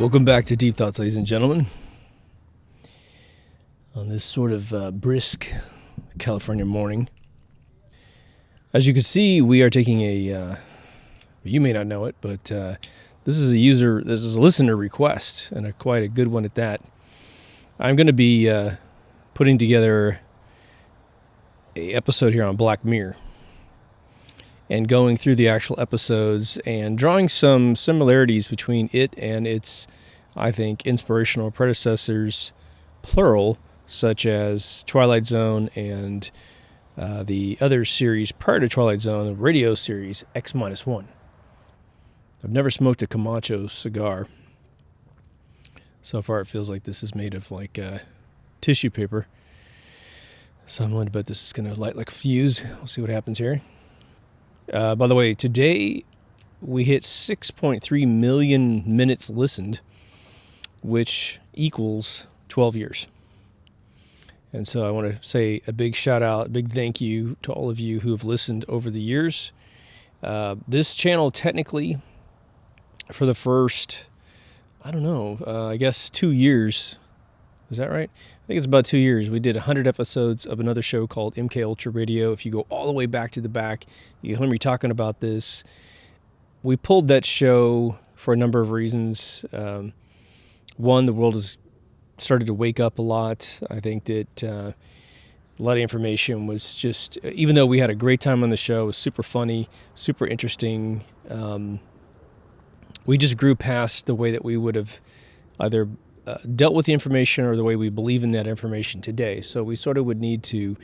Welcome back to Deep Thoughts, ladies and gentlemen. On this sort of brisk California morning. As you can see, we are taking you may not know it, but this is a listener request, and quite a good one at that. I'm going to be putting together an episode here on Black Mirror, and going through the actual episodes and drawing some similarities between it and its, I think, inspirational predecessors, plural, such as Twilight Zone and the other series prior to Twilight Zone, the radio series X-1. I've never smoked a Camacho cigar. So far it feels like this is made of tissue paper. So I'm willing to bet this is going to light like a fuse. We'll see what happens here. By the way, today we hit 6.3 million minutes listened, which equals 12 years. And so I want to say a big shout out, a big thank you to all of you who have listened over the years. This channel technically, for the first, I guess 2 years. Is that right? I think it's about 2 years. We did 100 episodes of another show called MK Ultra Radio. If you go all the way back to the back, you hear me talking about this. We pulled that show for a number of reasons. One, the world has started to wake up a lot. I think that a lot of information was just, even though we had a great time on the show, it was super funny, super interesting. We just grew past the way that we would have either dealt with the information or the way we believe in that information today. So we sort of would need to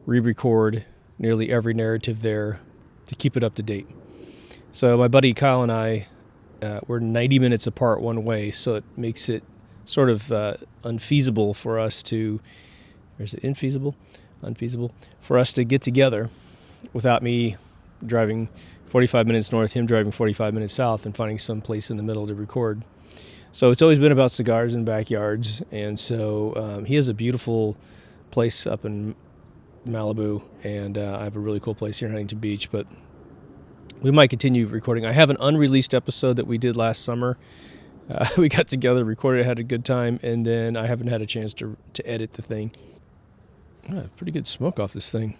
re-record nearly every narrative there to keep it up to date. So my buddy Kyle and I, we're 90 minutes apart one way, so it makes it sort of unfeasible for us to, or is it infeasible? Unfeasible for us to get together without me driving 45 minutes north, him driving 45 minutes south, and finding some place in the middle to record. So it's always been about cigars and backyards, and so he has a beautiful place up in Malibu, and I have a really cool place here in Huntington Beach, but we might continue recording. I have an unreleased episode that we did last summer. We got together, recorded it, had a good time, and then I haven't had a chance to edit the thing. Pretty good smoke off this thing.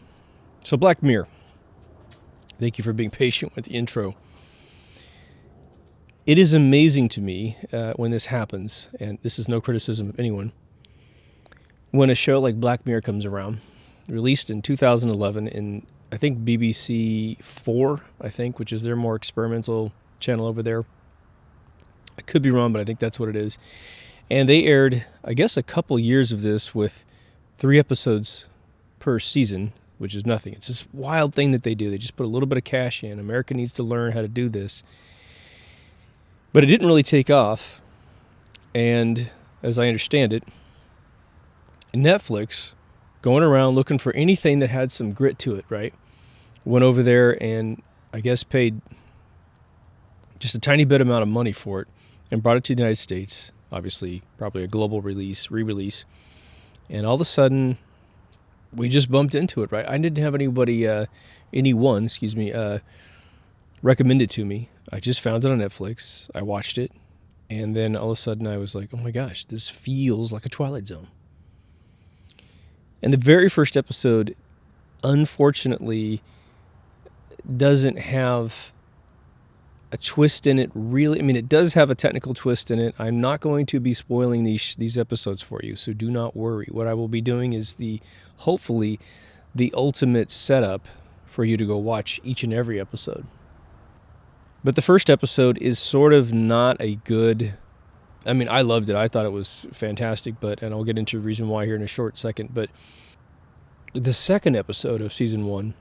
So Black Mirror. Thank you for being patient with the intro. It is amazing to me when this happens, and this is no criticism of anyone, when a show like Black Mirror comes around, released in 2011 in, I think, BBC 4, which is their more experimental channel over there. I could be wrong, but I think that's what it is. And they aired, I guess, a couple years of this with 3 episodes per season, which is nothing. It's this wild thing that they do. They just put a little bit of cash in. America needs to learn how to do this. But it didn't really take off, and as I understand it, Netflix, going around looking for anything that had some grit to it, right, went over there and I guess paid just a tiny bit amount of money for it and brought it to the United States, obviously probably a global re-release, and all of a sudden we just bumped into it, right? I didn't have anyone recommend it to me. I just found it on Netflix. I watched it. And then all of a sudden I was like, oh my gosh, this feels like a Twilight Zone. And the very first episode, unfortunately, doesn't have a twist in it, really. I mean, it does have a technical twist in it. I'm not going to be spoiling these episodes for you, so do not worry. What I will be doing is hopefully the ultimate setup for you to go watch each and every episode. But the first episode is sort of not a good... I mean, I loved it. I thought it was fantastic, and I'll get into the reason why here in a short second. But the second episode of season 1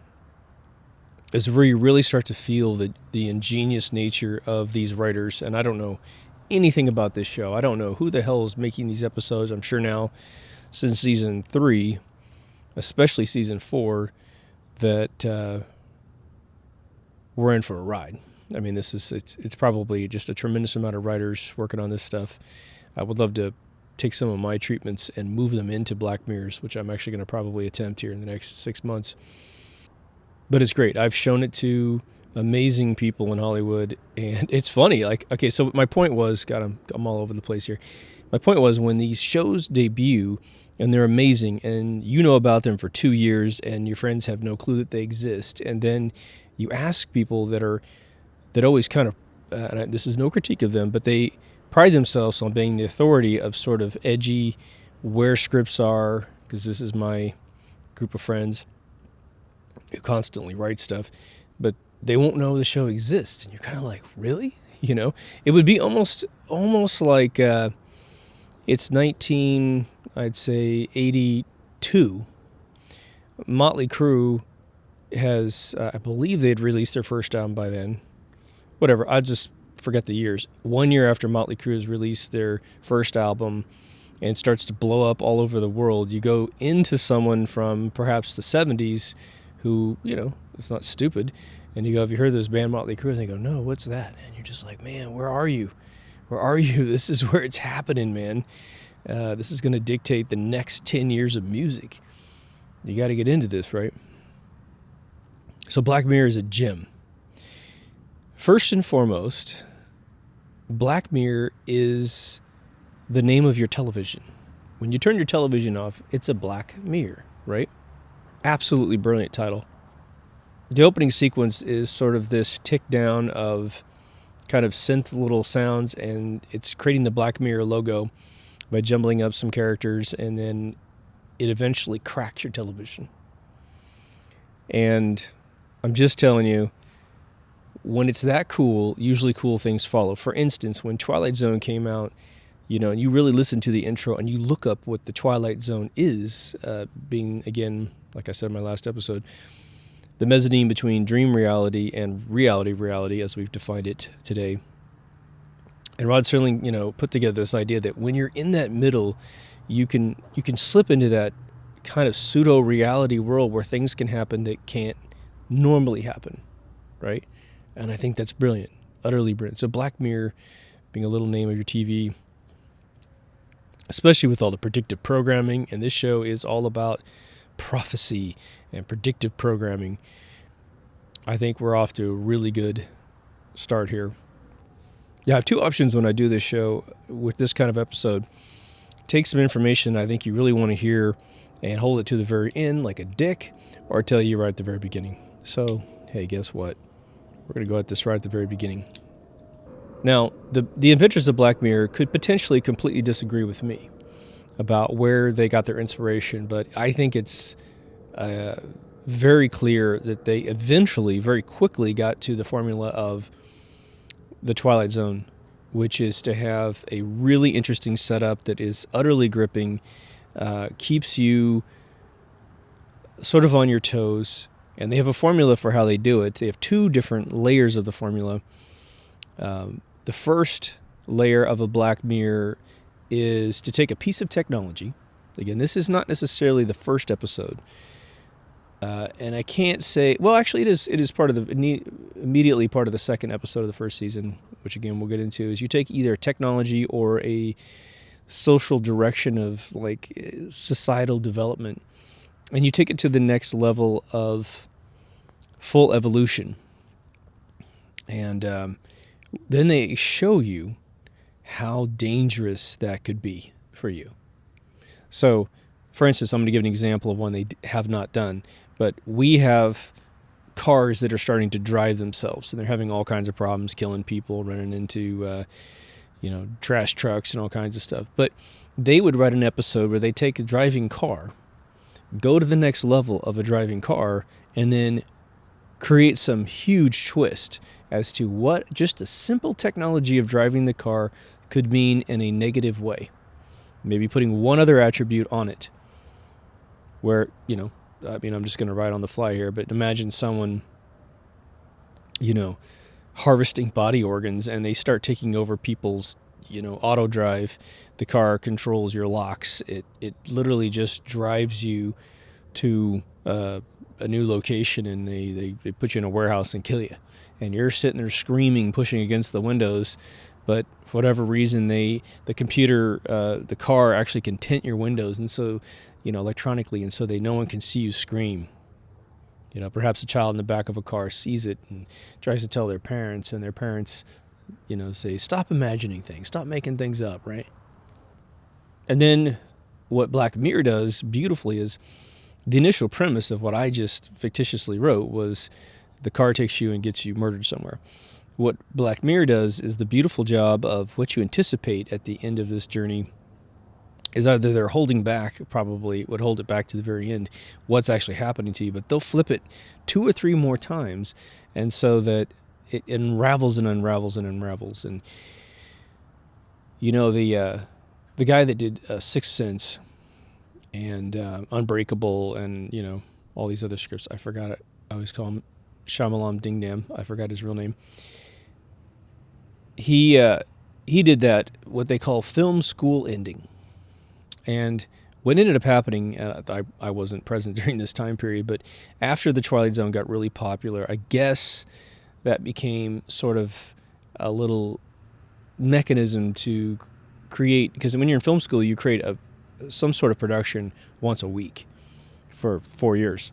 is where you really start to feel the ingenious nature of these writers. And I don't know anything about this show. I don't know who the hell is making these episodes. I'm sure now, since season 3, especially season 4, that we're in for a ride. I mean, it's probably just a tremendous amount of writers working on this stuff. I would love to take some of my treatments and move them into Black Mirrors, which I'm actually going to probably attempt here in the next 6 months. But it's great. I've shown it to amazing people in Hollywood, and it's funny. Like, okay, so my point was, God, I'm all over the place here. My point was, when these shows debut and they're amazing, and you know about them for 2 years, and your friends have no clue that they exist, and then you ask people that always kind of, this is no critique of them, but they pride themselves on being the authority of sort of edgy, where scripts are, because this is my group of friends who constantly write stuff, but they won't know the show exists. And you're kind of like, really? You know, it would be almost like it's 82. Motley Crue has, I believe they'd released their first album by then. Whatever, I just forget the years. 1 year after Motley Crue has released their first album and starts to blow up all over the world, you go into someone from perhaps the 70s who, you know, it's not stupid, and you go, have you heard of this band Motley Crue? And they go, no, what's that? And you're just like, man, where are you? Where are you? This is where it's happening, man. This is going to dictate the next 10 years of music. You got to get into this, right? So Black Mirror is a gem. First and foremost, Black Mirror is the name of your television. When you turn your television off, it's a black mirror, right? Absolutely brilliant title. The opening sequence is sort of this tick down of kind of synth little sounds, and it's creating the Black Mirror logo by jumbling up some characters, and then it eventually cracks your television. And I'm just telling you, when it's that cool, usually cool things follow. For instance, when Twilight Zone came out, you know, and you really listen to the intro and you look up what the Twilight Zone is, being, again, like I said in my last episode, the mezzanine between dream reality and reality as we've defined it today. And Rod Serling, you know, put together this idea that when you're in that middle, you can slip into that kind of pseudo-reality world where things can happen that can't normally happen, right? And I think that's brilliant, utterly brilliant. So Black Mirror being a little name of your TV, especially with all the predictive programming, and this show is all about prophecy and predictive programming. I think we're off to a really good start here. Yeah, I have two options when I do this show with this kind of episode. Take some information I think you really want to hear and hold it to the very end like a dick, or tell you right at the very beginning. So, hey, guess what? We're going to go at this right at the very beginning. Now, the inventors of Black Mirror could potentially completely disagree with me about where they got their inspiration, but I think it's very clear that they eventually, very quickly, got to the formula of the Twilight Zone, which is to have a really interesting setup that is utterly gripping, keeps you sort of on your toes, and they have a formula for how they do it. They have two different layers of the formula. The first layer of a Black Mirror is to take a piece of technology. Again, this is not necessarily the first episode. And I can't say, well, actually it is part of immediately part of the second episode of the first season, which again we'll get into, is you take either technology or a social direction of like societal development, and you take it to the next level of full evolution. And then they show you how dangerous that could be for you. So, for instance, I'm going to give an example of one they have not done, but we have cars that are starting to drive themselves, and they're having all kinds of problems, killing people, running into, trash trucks and all kinds of stuff. But they would write an episode where they take a driving car, go to the next level of a driving car, and then create some huge twist as to what just the simple technology of driving the car could mean in a negative way. Maybe putting one other attribute on it where, I'm just going to write on the fly here, but imagine someone you know, harvesting body organs, and they start taking over people's, auto drive. The car controls your locks. It literally just drives you to a new location, and they put you in a warehouse and kill you. And you're sitting there screaming, pushing against the windows, but for whatever reason, the car actually can tint your windows, and so, electronically, and so no one can see you scream. Perhaps a child in the back of a car sees it and tries to tell their parents, and their parents, say, stop imagining things, stop making things up, right? And then what Black Mirror does beautifully is, the initial premise of what I just fictitiously wrote was the car takes you and gets you murdered somewhere. What Black Mirror does is the beautiful job of what you anticipate at the end of this journey is either they're holding back, probably would hold it back to the very end, what's actually happening to you, but they'll flip it 2 or 3 more times, and so that it unravels and unravels and unravels. And the guy that did Sixth Sense and Unbreakable and all these other scripts, I forgot it. I always call him Shyamalan Ding Dam. I forgot his real name. He did that, what they call film school ending. And what ended up happening, I wasn't present during this time period, but after The Twilight Zone got really popular, I guess that became sort of a little mechanism to create, because when you're in film school, you create some sort of production once a week for 4 years.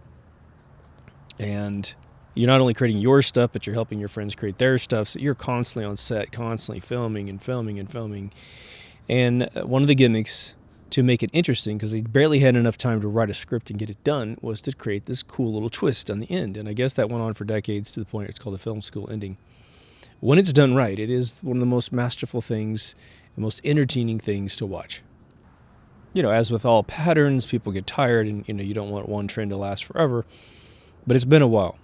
And you're not only creating your stuff, but you're helping your friends create their stuff. So you're constantly on set, constantly filming and filming and filming. And one of the gimmicks to make it interesting, because they barely had enough time to write a script and get it done, was to create this cool little twist on the end. And I guess that went on for decades to the point it's called the film school ending. When it's done right, it is one of the most masterful things and most entertaining things to watch. As with all patterns, people get tired, and you don't want one trend to last forever. But it's been a while.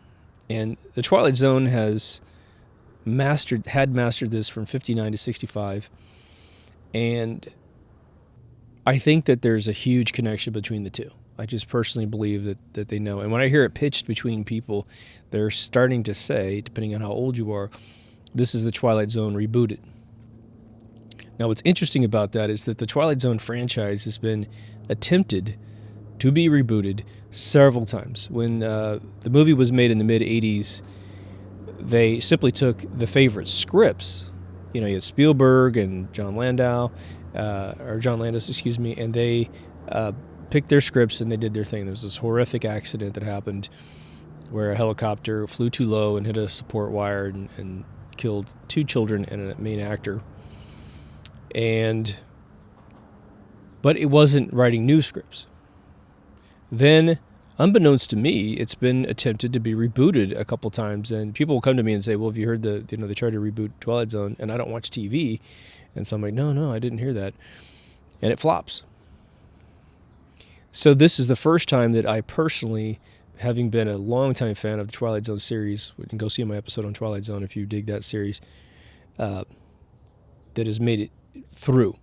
And The Twilight Zone had mastered this from 59 to 65. And I think that there's a huge connection between the two. I just personally believe that they know. And when I hear it pitched between people, they're starting to say, depending on how old you are, this is The Twilight Zone rebooted. Now, what's interesting about that is that the Twilight Zone franchise has been attempted to be rebooted several times. When the movie was made in the mid-'80s, they simply took the favorite scripts. You had Spielberg and John Landis, and they picked their scripts and they did their thing. There was this horrific accident that happened where a helicopter flew too low and hit a support wire and killed 2 children and a main actor. But it wasn't writing new scripts. Then, unbeknownst to me, it's been attempted to be rebooted a couple times, and people will come to me and say, "Well, have you heard they tried to reboot Twilight Zone?" And I don't watch TV, and so I'm like, "No, I didn't hear that," and it flops. So this is the first time that I personally, having been a longtime fan of the Twilight Zone series, you can go see my episode on Twilight Zone if you dig that series, that has made it through.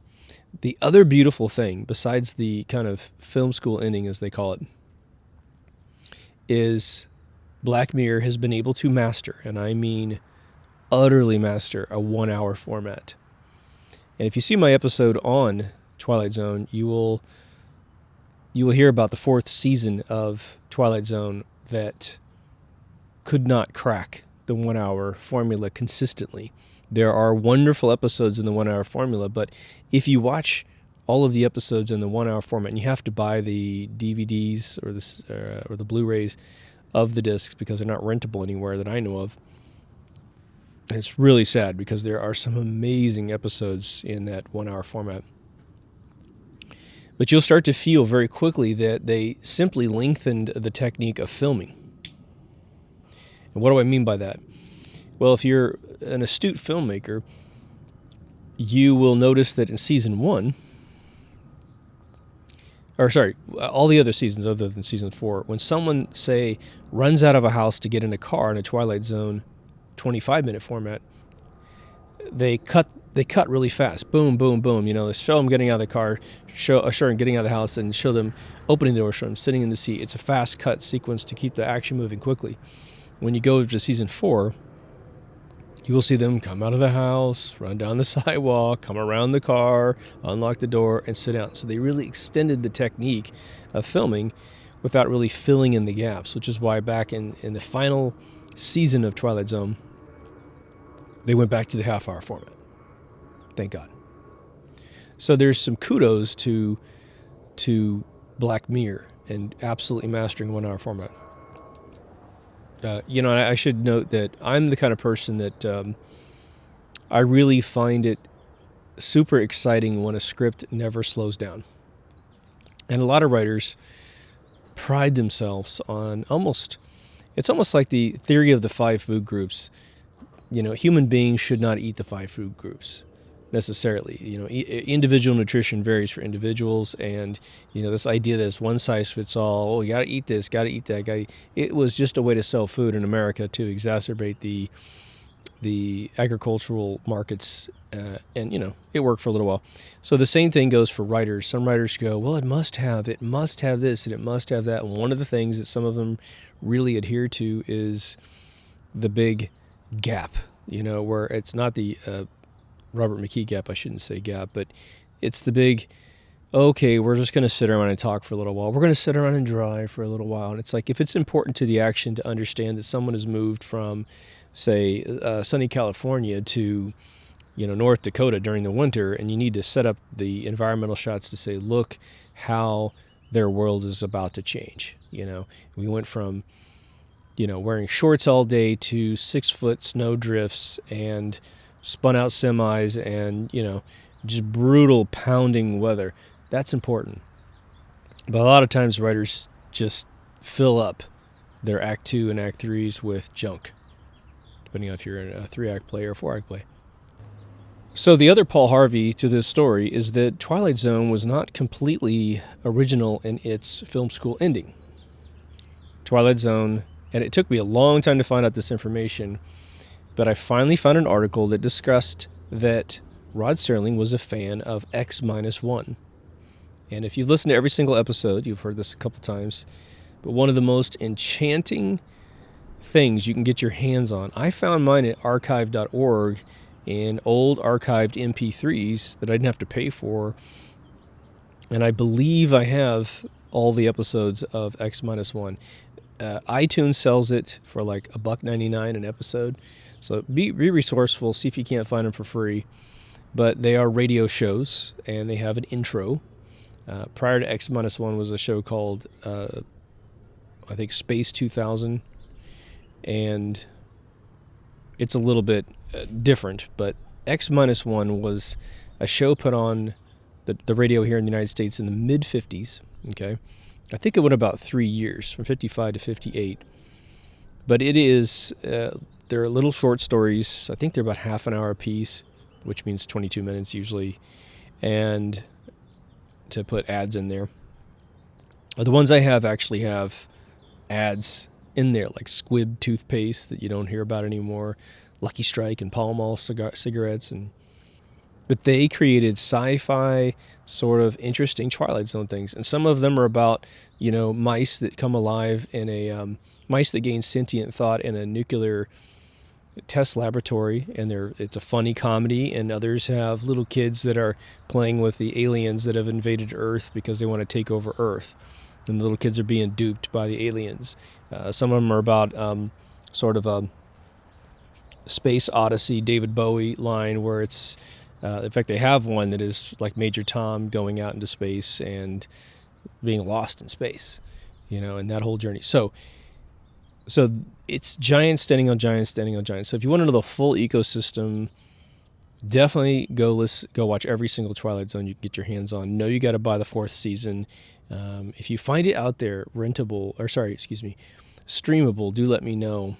The other beautiful thing, besides the kind of film school ending, as they call it, is Black Mirror has been able to master, and I mean utterly master, a 1-hour format. And if you see my episode on Twilight Zone, you will hear about the 4th season of Twilight Zone that could not crack the 1-hour formula consistently. There are wonderful episodes in the 1-hour formula, but if you watch all of the episodes in the 1-hour format, and you have to buy the DVDs or the Blu-rays of the discs because they're not rentable anywhere that I know of. And it's really sad because there are some amazing episodes in that 1-hour format. But you'll start to feel very quickly that they simply lengthened the technique of filming. And what do I mean by that? Well, if you're an astute filmmaker, you will notice that in season 1, all the other seasons other than season 4, when someone, say, runs out of a house to get in a car in a Twilight Zone 25-minute format, they cut really fast. Boom, boom, boom. They show them getting out of the car, show them getting out of the house, and show them opening the door, show them sitting in the seat. It's a fast cut sequence to keep the action moving quickly. When you go to season 4, You will see them come out of the house, run down the sidewalk, come around the car, unlock the door, and sit down. So they really extended the technique of filming without really filling in the gaps, which is why back in the final season of Twilight Zone, they went back to the half-hour format. Thank God. So there's some kudos to Black Mirror and absolutely mastering 1 hour format. I should note that I'm the kind of person that I really find it super exciting when a script never slows down. And a lot of writers pride themselves on it's almost like the theory of the 5 food groups. Human beings should not eat the 5 food groups necessarily. Individual nutrition varies for individuals, and this idea that it's one size fits all. Oh, you got to eat this, got to eat that. It was just a way to sell food in America to exacerbate the agricultural markets, and it worked for a little while. So the same thing goes for writers. Some writers go, well, it must have this, and it must have that. And one of the things that some of them really adhere to is the big gap. Where it's not the Robert McKee gap, I shouldn't say gap, but it's the big, okay, we're just going to sit around and talk for a little while. We're going to sit around and drive for a little while. And it's like, if it's important to the action to understand that someone has moved from, say, sunny California to, North Dakota during the winter, and you need to set up the environmental shots to say, look how their world is about to change. We went from, wearing shorts all day to 6-foot snow drifts and spun out semis and, just brutal pounding weather. That's important. But a lot of times writers just fill up their Act 2 and Act 3s with junk, depending on if you're in a 3-act play or a 4-act play. So the other Paul Harvey to this story is that Twilight Zone was not completely original in its film school ending. Twilight Zone, and it took me a long time to find out this information, but I finally found an article that discussed that Rod Serling was a fan of X-1. And if you've listened to every single episode, you've heard this a couple times, but one of the most enchanting things you can get your hands on, I found mine at archive.org in old archived MP3s that I didn't have to pay for, and I believe I have all the episodes of X-1. iTunes sells it for like $1.99 an episode. So be resourceful, see if you can't find them for free. But they are radio shows, and they have an intro. Prior to X-1 was a show called, I think, Space 2000. And it's a little bit different. But X-1 was a show put on the radio here in the United States in the mid-50s. Okay, I think it went about 3 years, from 55 to 58. But it is... they're little short stories. I think they're about half an hour a piece, which means 22 minutes usually, and to put ads in there. The ones I have actually have ads in there, like Squib toothpaste that you don't hear about anymore, Lucky Strike and Pall Mall cigarettes, but they created sci-fi sort of interesting Twilight Zone things, and some of them are about mice that come alive in a mice that gain sentient thought in a nuclear test laboratory, and it's a funny comedy. And others have little kids that are playing with the aliens that have invaded Earth because they want to take over Earth, and the little kids are being duped by the aliens. Some of them are about sort of a Space Odyssey David Bowie line, where it's in fact they have one that is like Major Tom going out into space and being lost in space, and that whole journey. So it's giants standing on giants standing on giants. So if you want to know the full ecosystem, definitely go watch every single Twilight Zone you can get your hands on. No, you got to buy the 4th season. If you find it out there, streamable, do let me know,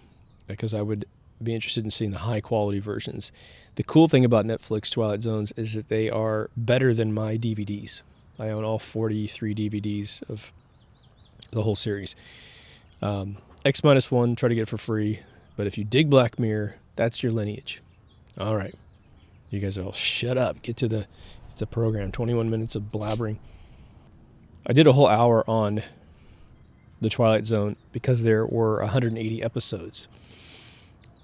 because I would be interested in seeing the high quality versions. The cool thing about Netflix Twilight Zones is that they are better than my DVDs. I own all 43 DVDs of the whole series. X-1, try to get it for free. But if you dig Black Mirror, that's your lineage. All right. You guys are all shut up. Get to the program. 21 minutes of blabbering. I did a whole hour on the Twilight Zone because there were 180 episodes.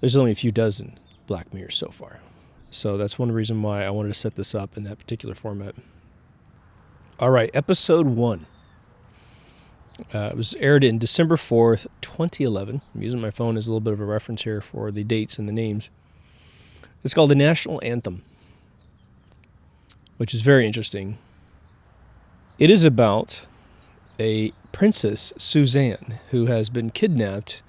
There's only a few dozen. Black Mirror so far. So that's one reason why I wanted to set this up in that particular format. All right, episode 1. It was aired in December 4th, 2011. I'm using my phone as a little bit of a reference here for the dates and the names. It's called The National Anthem, which is very interesting. It is about a princess, Suzanne, who has been kidnapped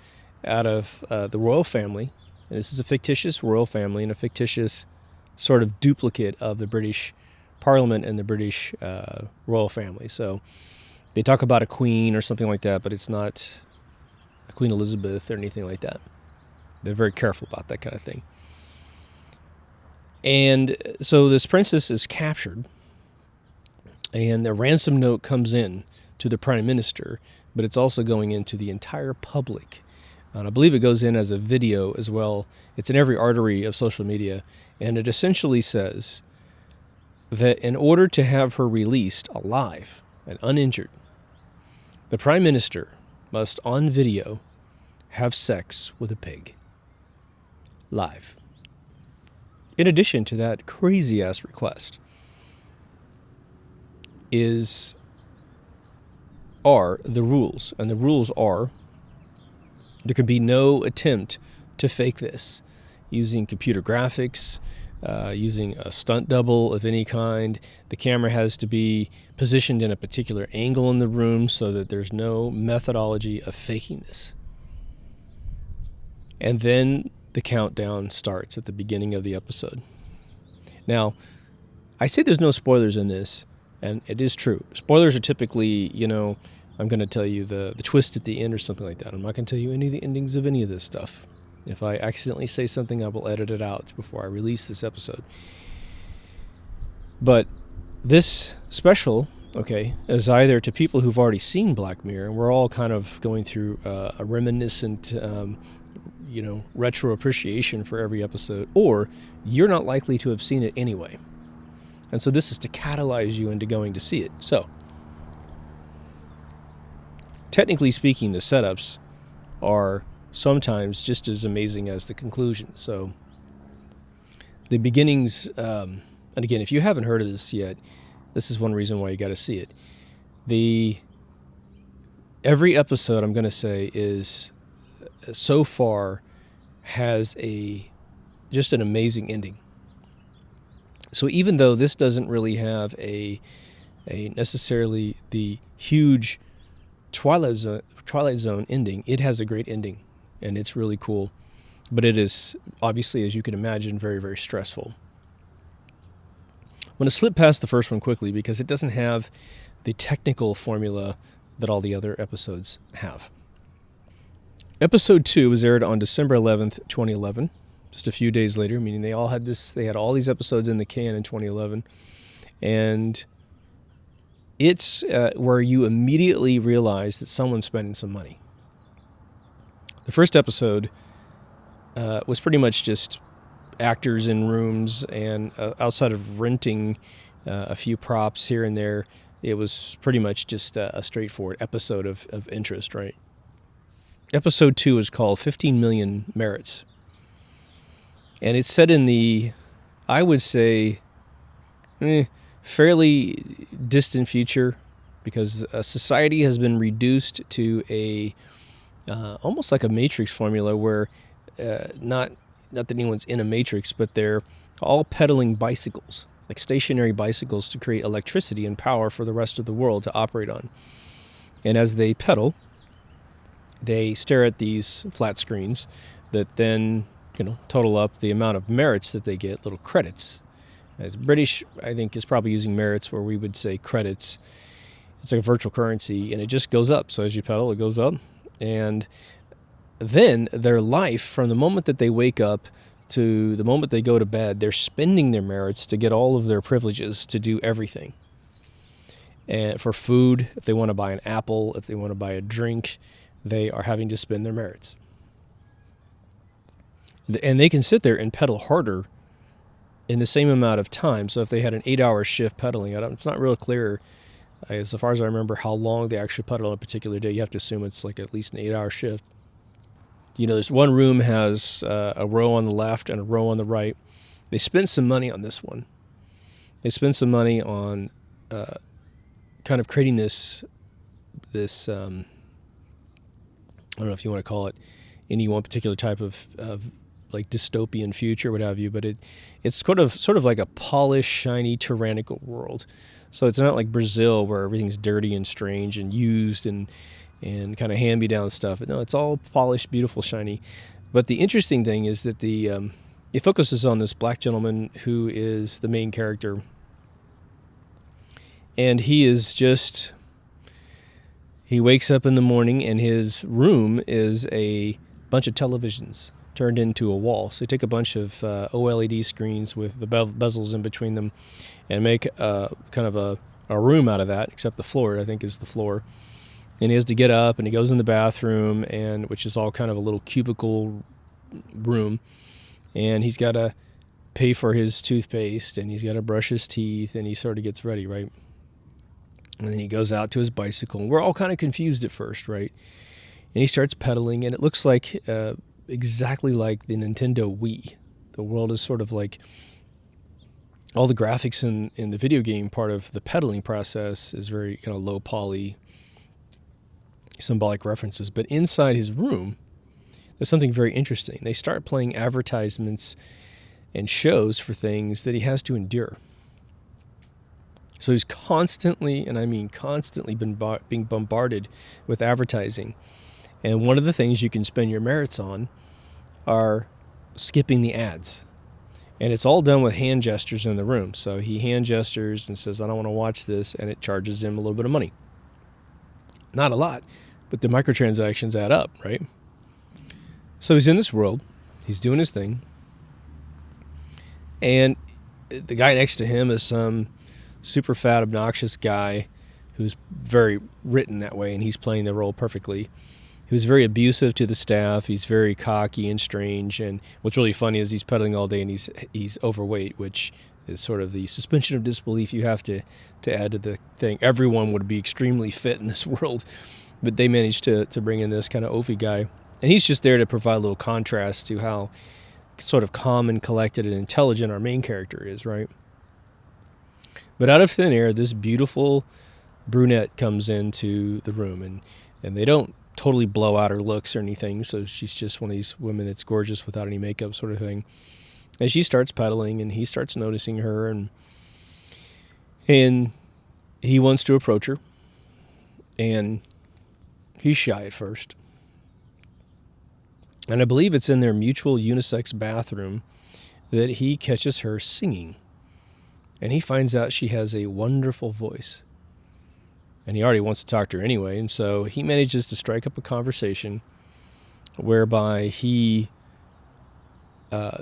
out of the royal family. And this is a fictitious royal family and a fictitious sort of duplicate of the British Parliament and the British royal family. So they talk about a queen or something like that, but it's not a Queen Elizabeth or anything like that. They're very careful about that kind of thing. And so this princess is captured, and the ransom note comes in to the prime minister, but it's also going into the entire public. And I believe it goes in as a video as well. It's in every artery of social media, and it essentially says that in order to have her released alive and uninjured, the prime minister must, on video, have sex with a pig. Live. In addition to that crazy-ass request are the rules. And the rules are there can be no attempt to fake this using computer graphics, using a stunt double of any kind. The camera has to be positioned in a particular angle in the room so that there's no methodology of faking this. And then the countdown starts at the beginning of the episode. Now, I say there's no spoilers in this, and it is true. Spoilers are typically, I'm going to tell you the twist at the end or something like that. I'm not going to tell you any of the endings of any of this stuff. If I accidentally say something, I will edit it out before I release this episode. But this special, is either to people who've already seen Black Mirror, and we're all kind of going through a reminiscent, retro appreciation for every episode, or you're not likely to have seen it anyway. And so this is to catalyze you into going to see it. So, technically speaking, the setups are sometimes just as amazing as the conclusion. So the beginnings, and again, if you haven't heard of this yet, this is one reason why you got to see it. Every episode, I'm going to say, is so far has just an amazing ending. So even though this doesn't really have a necessarily the huge Twilight Zone ending, it has a great ending. And it's really cool. But it is, obviously, as you can imagine, very, very stressful. I'm going to slip past the first one quickly because it doesn't have the technical formula that all the other episodes have. Episode 2 was aired on December 11th, 2011. Just a few days later, meaning they had all these episodes in the can in 2011. And it's where you immediately realize that someone's spending some money. The first episode was pretty much just actors in rooms, and outside of renting a few props here and there, it was pretty much just a straightforward episode of interest, right? Episode 2 is called 15 Million Merits. And it's set in the, I would say, fairly distant future, because society has been reduced to almost like a Matrix formula where not that anyone's in a Matrix, but they're all pedaling bicycles, like stationary bicycles, to create electricity and power for the rest of the world to operate on. And as they pedal, they stare at these flat screens that then, total up the amount of merits that they get, little credits. As British, I think, is probably using merits where we would say credits. It's like a virtual currency, and it just goes up. So as you pedal, it goes up. And then their life, from the moment that they wake up to the moment they go to bed, they're spending their merits to get all of their privileges to do everything. And for food, if they want to buy an apple, if they want to buy a drink, they are having to spend their merits. And they can sit there and pedal harder in the same amount of time. So if they had an 8-hour shift pedaling, it's not real clear, as far as I remember, how long they actually pedal on a particular day. You have to assume it's like at least an 8-hour shift. There's one room has a row on the left and a row on the right. They spent some money on this one. They spent some money on kind of creating this I don't know if you want to call it any one particular type of like dystopian future, what have you, but it's sort of like a polished, shiny, tyrannical world. So it's not like Brazil where everything's dirty and strange and used and kind of hand-me-down stuff. But no, it's all polished, beautiful, shiny. But the interesting thing is that it focuses on this black gentleman who is the main character, and he wakes up in the morning and his room is a bunch of televisions turned into a wall. So you take a bunch of OLED screens with the bezels in between them and make kind of a room out of that, except the floor, I think, is the floor. And he has to get up and he goes in the bathroom, which is all kind of a little cubicle room. And he's got to pay for his toothpaste and he's got to brush his teeth and he sort of gets ready, right? And then he goes out to his bicycle. And we're all kind of confused at first, right? And he starts pedaling, and it looks like exactly like the Nintendo Wii. The world is sort of like all the graphics in the video game part of the pedaling process is very kind of low poly, symbolic references. But inside his room, there's something very interesting. They start playing advertisements and shows for things that he has to endure. So he's constantly, and I mean constantly, being bombarded with advertising. And one of the things you can spend your merits on are skipping the ads. And it's all done with hand gestures in the room. So he hand gestures and says, I don't want to watch this, and it charges him a little bit of money. Not a lot, but the microtransactions add up, right? So he's in this world. He's doing his thing. And the guy next to him is some super fat, obnoxious guy who's very written that way, and he's playing the role perfectly. Who's very abusive to the staff. He's very cocky and strange. And what's really funny is he's pedaling all day and he's overweight, which is sort of the suspension of disbelief you have to add to the thing. Everyone would be extremely fit in this world, but they managed to bring in this kind of oafy guy. And he's just there to provide a little contrast to how sort of calm and collected and intelligent our main character is, right? But out of thin air, this beautiful brunette comes into the room, and they don't totally blow out her looks or anything, so she's just one of these women that's gorgeous without any makeup sort of thing. And she starts pedaling, and he starts noticing her, and he wants to approach her, and he's shy at first. And I believe it's in their mutual unisex bathroom that he catches her singing. And he finds out she has a wonderful voice. And he already wants to talk to her anyway. And so he manages to strike up a conversation whereby he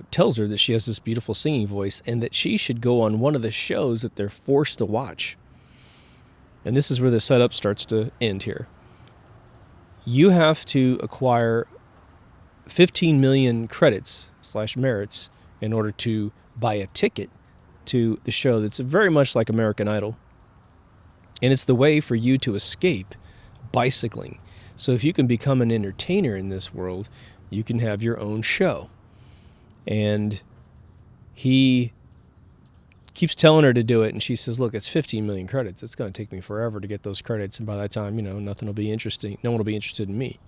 tells her that she has this beautiful singing voice and that she should go on one of the shows that they're forced to watch. And this is where the setup starts to end here. You have to acquire 15 million credits / merits in order to buy a ticket to the show that's very much like American Idol. And it's the way for you to escape bicycling. So if you can become an entertainer in this world, you can have your own show. And he keeps telling her to do it, and she says, look, it's 15 million credits. It's going to take me forever to get those credits, and by that time, nothing will be interesting. No one will be interested in me.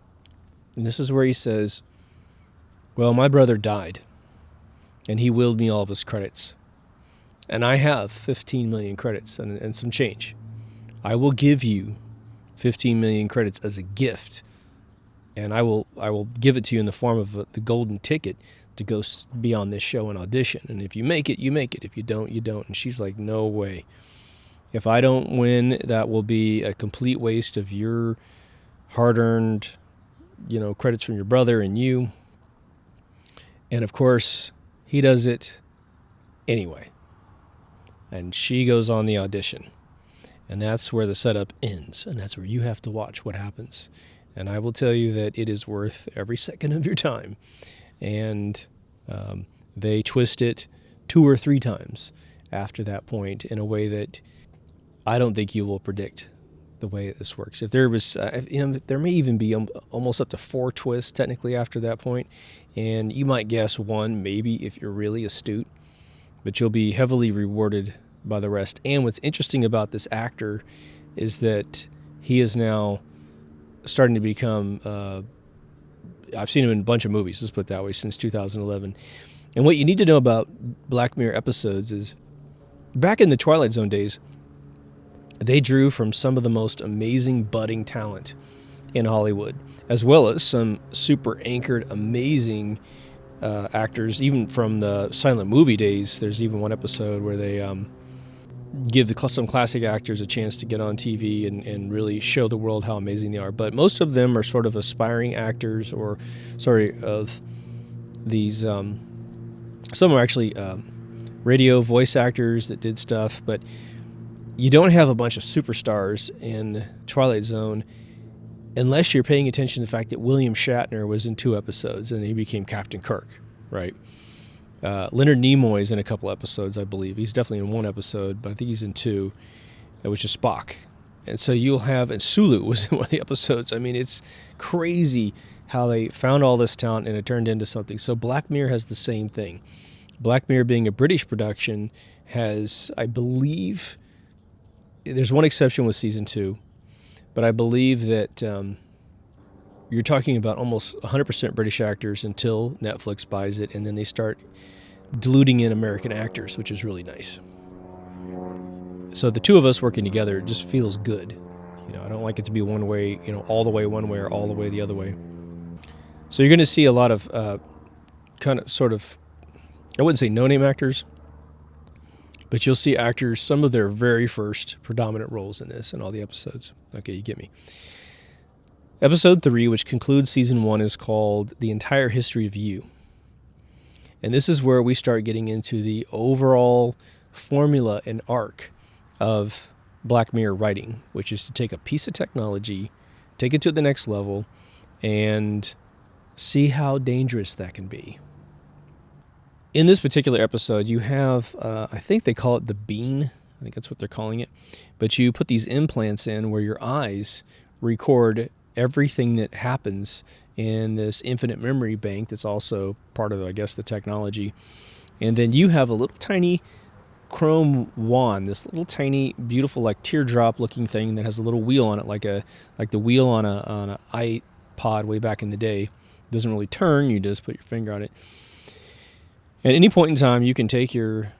And this is where he says, well, my brother died, and he willed me all of his credits. And I have 15 million credits and some change. I will give you 15 million credits as a gift, and I will give it to you in the form of the golden ticket to go be on this show and audition. And if you make it, you make it. If you don't, you don't. And she's like, no way. If I don't win, that will be a complete waste of your hard-earned, credits from your brother and you. And of course, he does it anyway. And she goes on the audition. And that's where the setup ends. And that's where you have to watch what happens. And I will tell you that it is worth every second of your time. And they twist it 2 or 3 times after that point in a way that I don't think you will predict the way this works. If there was, there may even be almost up to 4 twists technically after that point, and you might guess one, maybe, if you're really astute, but you'll be heavily rewarded by the rest. And what's interesting about this actor is that he is now starting to become, I've seen him in a bunch of movies, let's put it that way, since 2011. And what you need to know about Black Mirror episodes is, back in the Twilight Zone days, they drew from some of the most amazing budding talent in Hollywood, as well as some super anchored, amazing actors, even from the silent movie days. There's even one episode where they give some classic actors a chance to get on TV and really show the world how amazing they are. But most of them are sort of aspiring actors, of these, some are actually radio voice actors that did stuff, but you don't have a bunch of superstars in Twilight Zone unless you're paying attention to the fact that William Shatner was in 2 episodes and he became Captain Kirk, right? Leonard Nimoy's in a couple episodes, I believe. He's definitely in 1 episode, but I think he's in 2, which is Spock. And so you'll have, and Sulu was in one of the episodes. I mean, it's crazy how they found all this talent and it turned into something. So Black Mirror has the same thing. Black Mirror, being a British production, has, I believe, there's one exception with season 2, but I believe that you're talking about almost 100% British actors until Netflix buys it, and then they start diluting in American actors, which is really nice. So the 2 of us working together just feels good. I don't like it to be one way, all the way one way or all the way the other way. So you're going to see a lot of I wouldn't say no-name actors, but you'll see actors, some of their very first predominant roles in this and all the episodes. Okay, you get me. Episode 3, which concludes season 1, is called The Entire History of You. And this is where we start getting into the overall formula and arc of Black Mirror writing, which is to take a piece of technology, take it to the next level, and see how dangerous that can be. In this particular episode, you have, I think they call it the bean. I think that's what they're calling it. But you put these implants in where your eyes record everything that happens in this infinite memory bank that's also part of, I guess, the technology. And then you have a little tiny chrome wand, this little tiny, beautiful, like teardrop-looking thing that has a little wheel on it, like the wheel on a iPod way back in the day. It doesn't really turn. You just put your finger on it. At any point in time, you can take your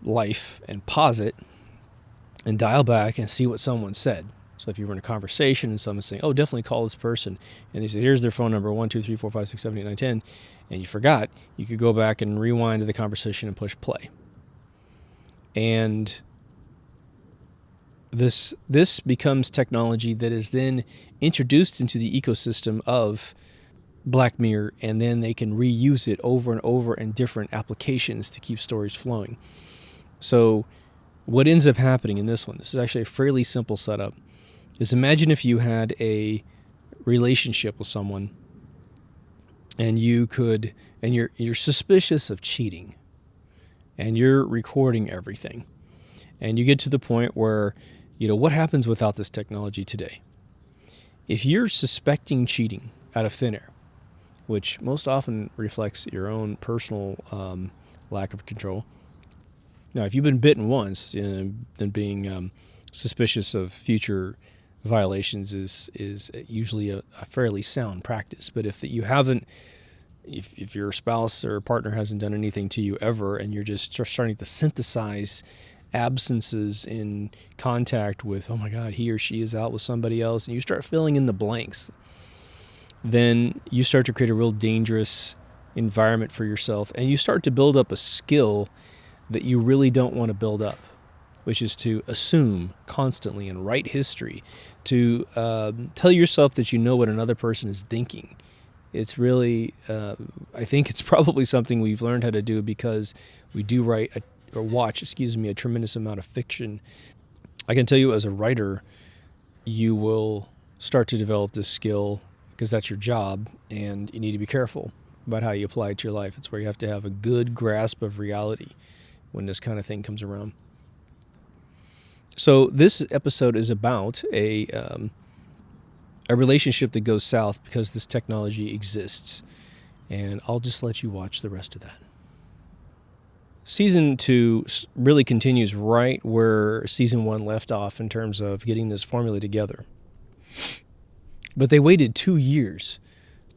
life and pause it and dial back and see what someone said. So if you were in a conversation and someone's saying, "Oh, definitely call this person," and they say, "Here's their phone number, 1, 2, 3, 4, 5, 6, 7, 8, 9, 10," and you forgot, you could go back and rewind to the conversation and push play. And this becomes technology that is then introduced into the ecosystem of Black Mirror, and then they can reuse it over and over in different applications to keep stories flowing. So what ends up happening in this one, this is actually a fairly simple setup, is imagine if you had a relationship with someone and you're suspicious of cheating and you're recording everything. And you get to the point where, what happens without this technology today? If you're suspecting cheating out of thin air, which most often reflects your own personal lack of control. Now, if you've been bitten once, then being suspicious of future violations is usually a fairly sound practice. But if you haven't, if your spouse or partner hasn't done anything to you ever, and you're just starting to synthesize absences in contact with, oh my God, he or she is out with somebody else, and you start filling in the blanks, then you start to create a real dangerous environment for yourself, and you start to build up a skill that you really don't want to build up, which is to assume constantly and write history, to tell yourself that you know what another person is thinking. It's really, I think it's probably something we've learned how to do because we do watch a tremendous amount of fiction. I can tell you as a writer, you will start to develop this skill because that's your job, and you need to be careful about how you apply it to your life. It's where you have to have a good grasp of reality when this kind of thing comes around. So this episode is about a relationship that goes south because this technology exists. And I'll just let you watch the rest of that. Season 2 really continues right where Season 1 left off in terms of getting this formula together. But they waited 2 years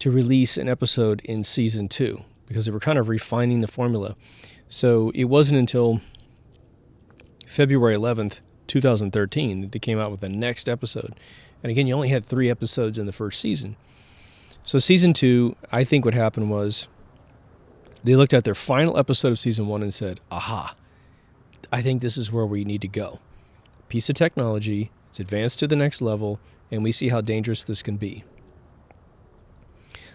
to release an episode in Season 2 because they were kind of refining the formula. So it wasn't until February 11th, 2013 that they came out with the next episode. And again, you only had 3 episodes in the first season. So Season 2, I think what happened was they looked at their final episode of Season 1 and said, aha, I think this is where we need to go. Piece of technology, it's advanced to the next level, and we see how dangerous this can be.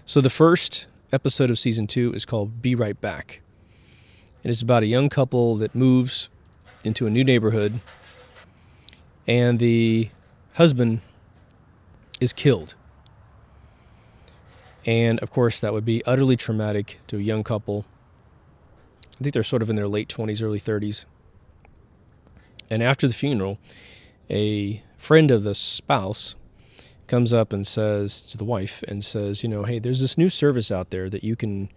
So the first episode of Season 2 is called Be Right Back. And it's about a young couple that moves into a new neighborhood, and the husband is killed. And, of course, that would be utterly traumatic to a young couple. I think they're sort of in their late 20s, early 30s. And after the funeral, a friend of the spouse comes up and says to the wife and says, hey, there's this new service out there that you can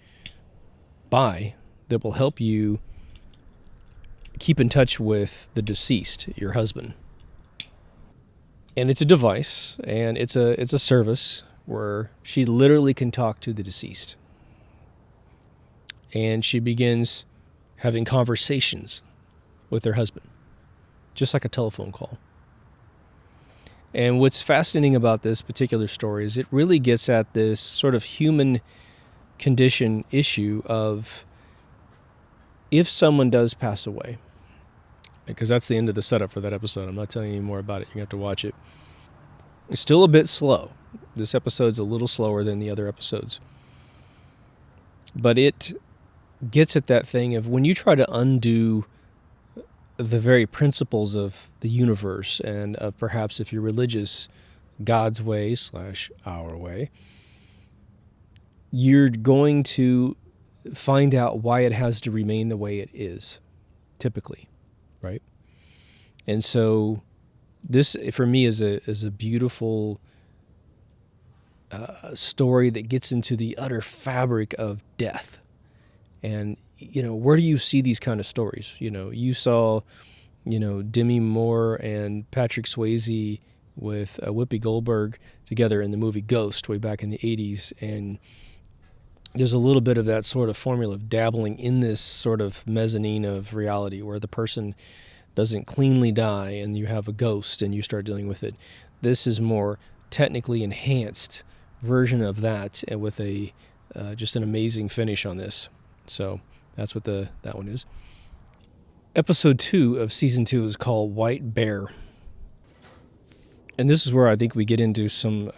buy that will help you keep in touch with the deceased, your husband. And it's a device, and it's a service where she literally can talk to the deceased. And she begins having conversations with her husband, just like a telephone call. And what's fascinating about this particular story is it really gets at this sort of human condition issue of if someone does pass away, because that's the end of the setup for that episode. I'm not telling you any more about it. You're going to have to watch it. It's still a bit slow. This episode's a little slower than the other episodes. But it gets at that thing of when you try to undo the very principles of the universe and of perhaps, if you're religious, God's way / our way, you're going to find out why it has to remain the way it is, typically, right? And so this, for me, is a beautiful story that gets into the utter fabric of death. And, where do you see these kind of stories? You saw, Demi Moore and Patrick Swayze with Whoopi Goldberg together in the movie Ghost way back in the 80s. And there's a little bit of that sort of formula of dabbling in this sort of mezzanine of reality where the person doesn't cleanly die and you have a ghost and you start dealing with it. This is more technically enhanced version of that, and with a just an amazing finish on this. So that's what that one is. Episode 2 of Season 2 is called White Bear. And this is where I think we get into some,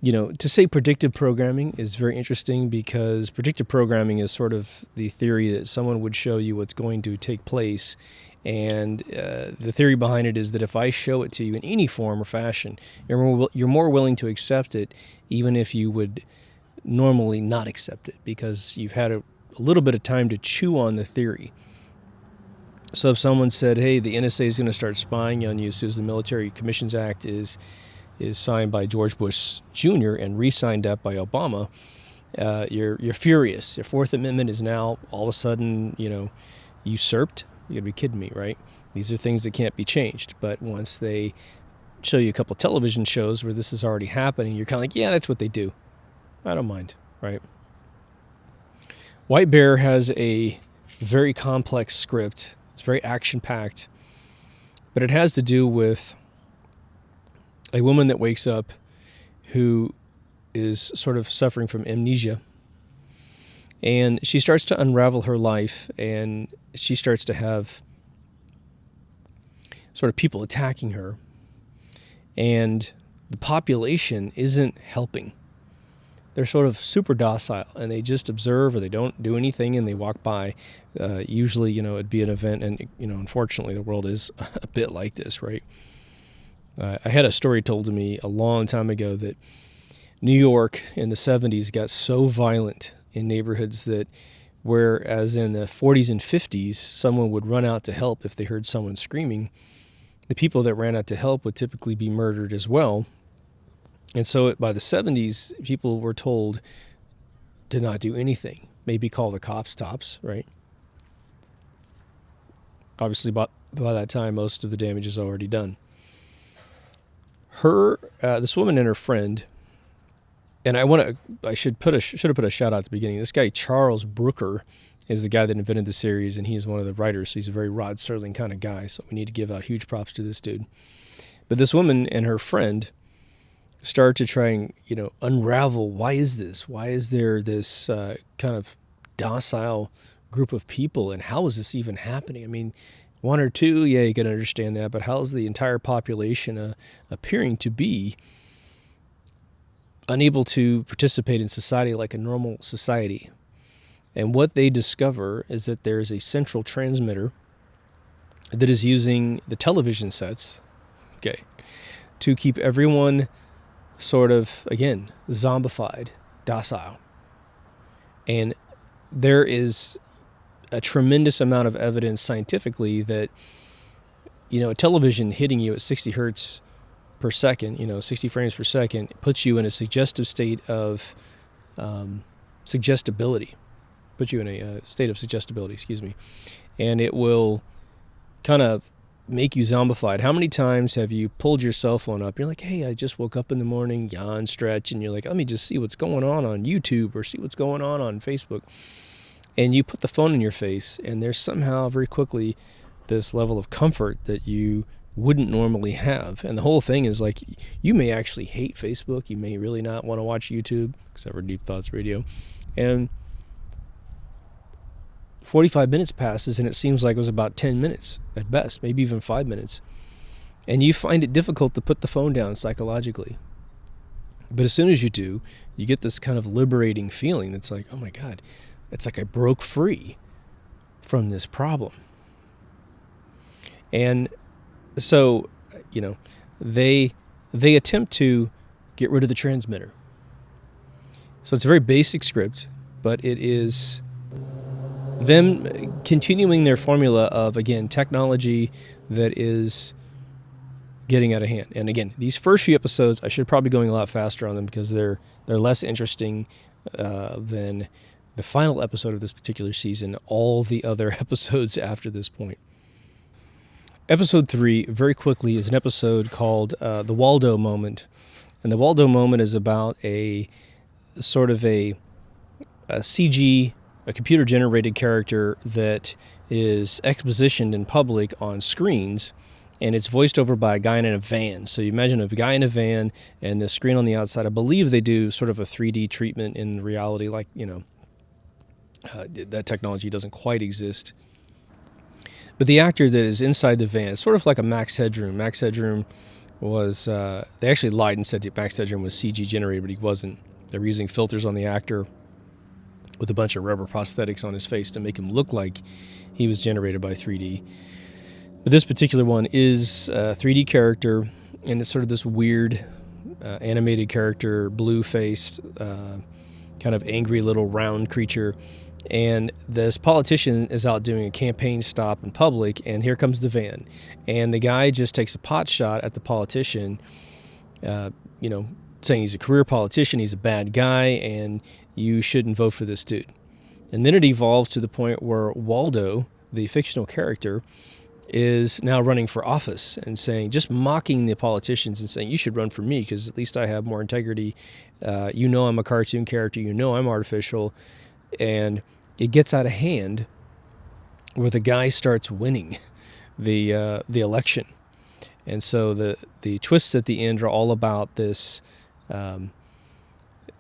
to say predictive programming is very interesting, because predictive programming is sort of the theory that someone would show you what's going to take place. And the theory behind it is that if I show it to you in any form or fashion, you're more willing to accept it, even if you would normally not accept it, because you've had a little bit of time to chew on the theory. So if someone said, hey, the NSA is going to start spying on you as soon as the Military Commissions Act is signed by George Bush Jr. and re-signed up by Obama, you're furious. Your Fourth Amendment is now all of a sudden, usurped. You gotta be kidding me, right? These are things that can't be changed. But once they show you a couple television shows where this is already happening, you're kind of like, yeah, that's what they do. I don't mind, right? White Bear has a very complex script. It's very action-packed. But it has to do with a woman that wakes up who is sort of suffering from amnesia. And she starts to unravel her life, and she starts to have sort of people attacking her. And the population isn't helping. They're sort of super docile, and they just observe, or they don't do anything, and they walk by. Usually, it'd be an event, and, unfortunately, the world is a bit like this, right? I had a story told to me a long time ago that New York in the 70s got so violent in neighborhoods that whereas in the 40s and 50s, someone would run out to help if they heard someone screaming, the people that ran out to help would typically be murdered as well. And so by the 70s, people were told to not do anything. Maybe call the cops tops, right? Obviously, by that time, most of the damage is already done. This woman and her friend, and I should have put a shout out at the beginning. This guy, Charles Brooker, is the guy that invented the series, and he is one of the writers. So he's a very Rod Serling kind of guy. So we need to give out huge props to this dude. But this woman and her friend started to try and, unravel, why is this? Why is there this kind of docile group of people, and how is this even happening? I mean, one or two, yeah, you can understand that, but how is the entire population appearing to be unable to participate in society like a normal society? And what they discover is that there is a central transmitter that is using the television sets, to keep everyone sort of, again, zombified, docile. And there is a tremendous amount of evidence scientifically that, a television hitting you at 60 hertz per second, 60 frames per second, puts you in a suggestive state of suggestibility. Put you in a state of suggestibility, and it will kind of make you zombified. How many times have you pulled your cell phone up? You're like, hey, I just woke up in the morning, yawn, stretch, and you're like, let me just see what's going on YouTube or see what's going on Facebook. And you put the phone in your face, and there's somehow very quickly this level of comfort that you wouldn't normally have. And the whole thing is like, you may actually hate Facebook. You may really not want to watch YouTube, except for Deep Thoughts Radio. And 45 minutes passes, and it seems like it was about 10 minutes at best, maybe even 5 minutes. And you find it difficult to put the phone down psychologically. But as soon as you do, you get this kind of liberating feeling that's like, oh my God, it's like I broke free from this problem. And so, they attempt to get rid of the transmitter. So it's a very basic script, but it is them continuing their formula of, again, technology that is getting out of hand. And again, these first few episodes, I should probably be going a lot faster on them because they're less interesting than the final episode of this particular season, all the other episodes after this point. Episode 3, very quickly, is an episode called The Waldo Moment. And the Waldo Moment is about a sort of a CG, a computer-generated character that is expositioned in public on screens, and it's voiced over by a guy in a van. So you imagine a guy in a van and the screen on the outside. I believe they do sort of a 3D treatment in reality, like, that technology doesn't quite exist. But the actor that is inside the van is sort of like a Max Headroom. Max Headroom was, they actually lied and said that Max Headroom was CG generated, but he wasn't. They were using filters on the actor with a bunch of rubber prosthetics on his face to make him look like he was generated by 3D. But this particular one is a 3D character, and it's sort of this weird animated character, blue-faced, kind of angry little round creature. And this politician is out doing a campaign stop in public, and here comes the van. And the guy just takes a pot shot at the politician, saying he's a career politician, he's a bad guy, and you shouldn't vote for this dude. And then it evolves to the point where Waldo, the fictional character, is now running for office and saying, just mocking the politicians and saying, you should run for me because at least I have more integrity. I'm a cartoon character. I'm artificial. And it gets out of hand where the guy starts winning the election. And so the twists at the end are all about this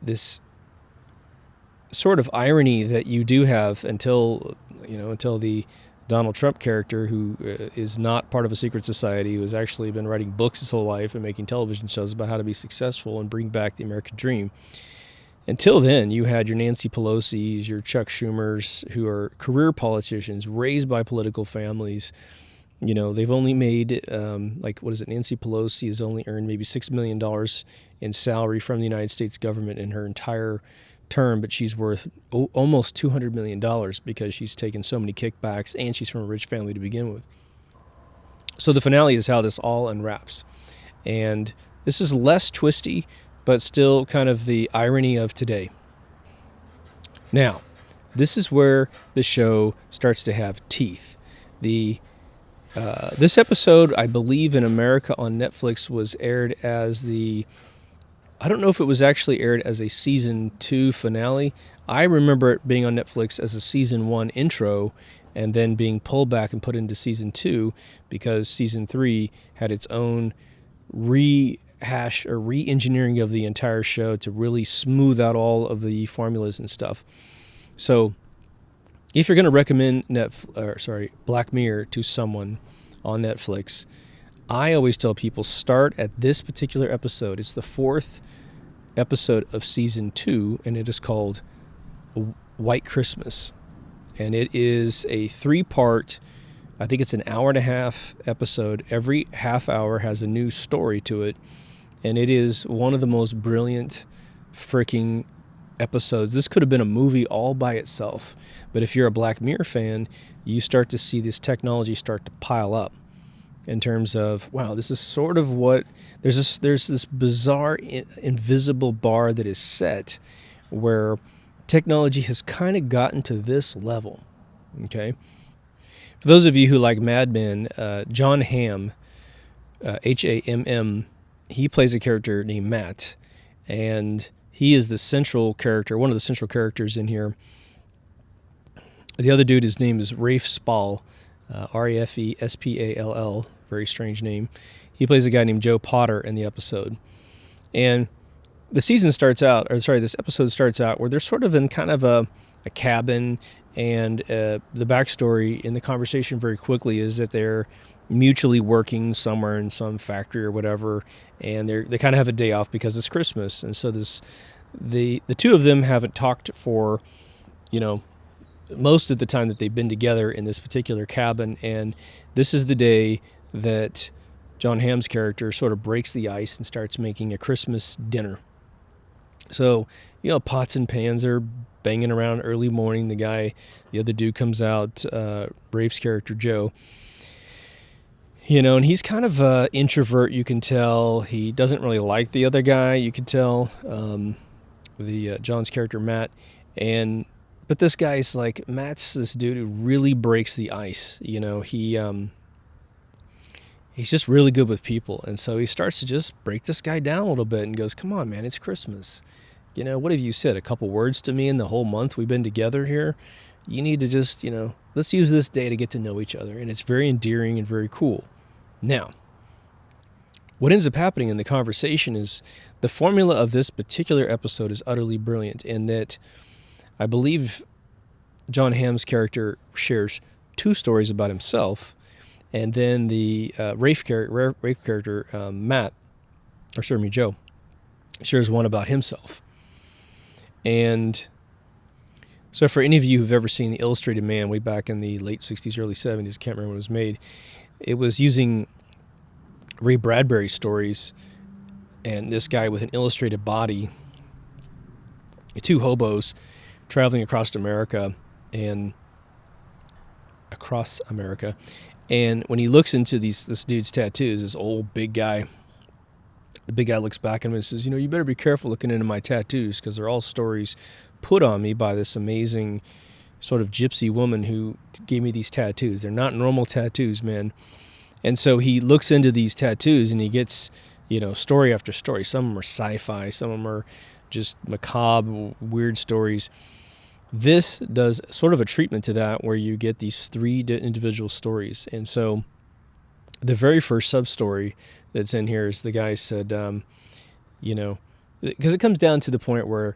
this sort of irony that you do have until the Donald Trump character, who is not part of a secret society, who has actually been writing books his whole life and making television shows about how to be successful and bring back the American dream. Until then, you had your Nancy Pelosi's, your Chuck Schumers, who are career politicians raised by political families. They've only made, Nancy Pelosi has only earned maybe $6 million in salary from the United States government in her entire term, but she's worth almost $200 million because she's taken so many kickbacks and she's from a rich family to begin with. So the finale is how this all unwraps. And this is less twisty, but still kind of the irony of today. Now, this is where the show starts to have teeth. This episode, I believe in America on Netflix, was aired as I don't know if it was actually aired as a season 2 finale. I remember it being on Netflix as a season 1 intro and then being pulled back and put into season 2 because season 3 had its own rehash or re-engineering of the entire show to really smooth out all of the formulas and stuff. So if you're going to recommend Black Mirror to someone on Netflix, I always tell people start at this particular episode. It's the 4th episode of season 2, and it is called White Christmas. And it is a 3-part, I think it's an hour and a half episode. Every half hour has a new story to it. And it is one of the most brilliant freaking episodes. This could have been a movie all by itself. But if you're a Black Mirror fan, you start to see this technology start to pile up in terms of, wow, this is sort of what, there's this bizarre invisible bar that is set where technology has kind of gotten to this level, okay? For those of you who like Mad Men, John Hamm, Hamm, he plays a character named Matt, and he is the central character, one of the central characters in here. The other dude, his name is Rafe Spall, Refespall, very strange name. He plays a guy named Joe Potter in the episode. And this episode starts out where they're sort of in kind of a cabin, and the backstory in the conversation very quickly is that they're mutually working somewhere in some factory or whatever, and they kind of have a day off because it's Christmas. And so the two of them haven't talked for, most of the time that they've been together in this particular cabin, and this is the day that John Hamm's character sort of breaks the ice and starts making a Christmas dinner. So, pots and pans are banging around early morning. The other dude comes out, Rafe's character, Joe, and he's kind of an introvert, you can tell. He doesn't really like the other guy, you can tell, John's character, Matt. But this guy's like, Matt's this dude who really breaks the ice. He's just really good with people. And so he starts to just break this guy down a little bit and goes, come on, man, it's Christmas. What have you said? A couple words to me in the whole month we've been together here? You need to just, let's use this day to get to know each other. And it's very endearing and very cool. Now, what ends up happening in the conversation is the formula of this particular episode is utterly brilliant in that I believe John Hamm's character shares 2 stories about himself, and then the Rafe character, Joe, shares one about himself. And so for any of you who've ever seen The Illustrated Man way back in the late 60s, early 70s, can't remember when it was made, it was using Ray Bradbury's stories and this guy with an illustrated body, 2 hobos traveling across America, and when he looks into this dude's tattoos, this old big guy, the big guy looks back at him and says, you better be careful looking into my tattoos because they're all stories put on me by this amazing sort of gypsy woman who gave me these tattoos. They're not normal tattoos, man. And so he looks into these tattoos and he gets, story after story. Some of them are sci-fi, some of them are just macabre, weird stories. This does sort of a treatment to that where you get these 3 individual stories. And so the very first sub-story that's in here is the guy said, because it comes down to the point where,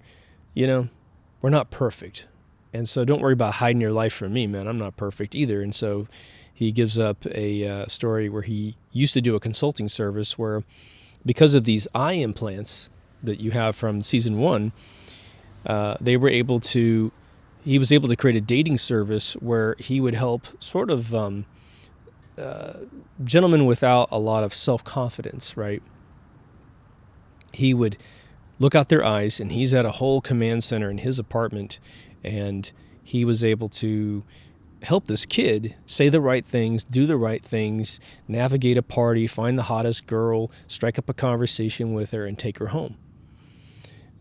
we're not perfect. And so don't worry about hiding your life from me, man. I'm not perfect either. And so he gives up a story where he used to do a consulting service where because of these eye implants that you have from season 1, he was able to create a dating service where he would help sort of gentlemen without a lot of self-confidence, right? He would look out their eyes, and he's at a whole command center in his apartment, and he was able to help this kid say the right things, do the right things, navigate a party, find the hottest girl, strike up a conversation with her, and take her home.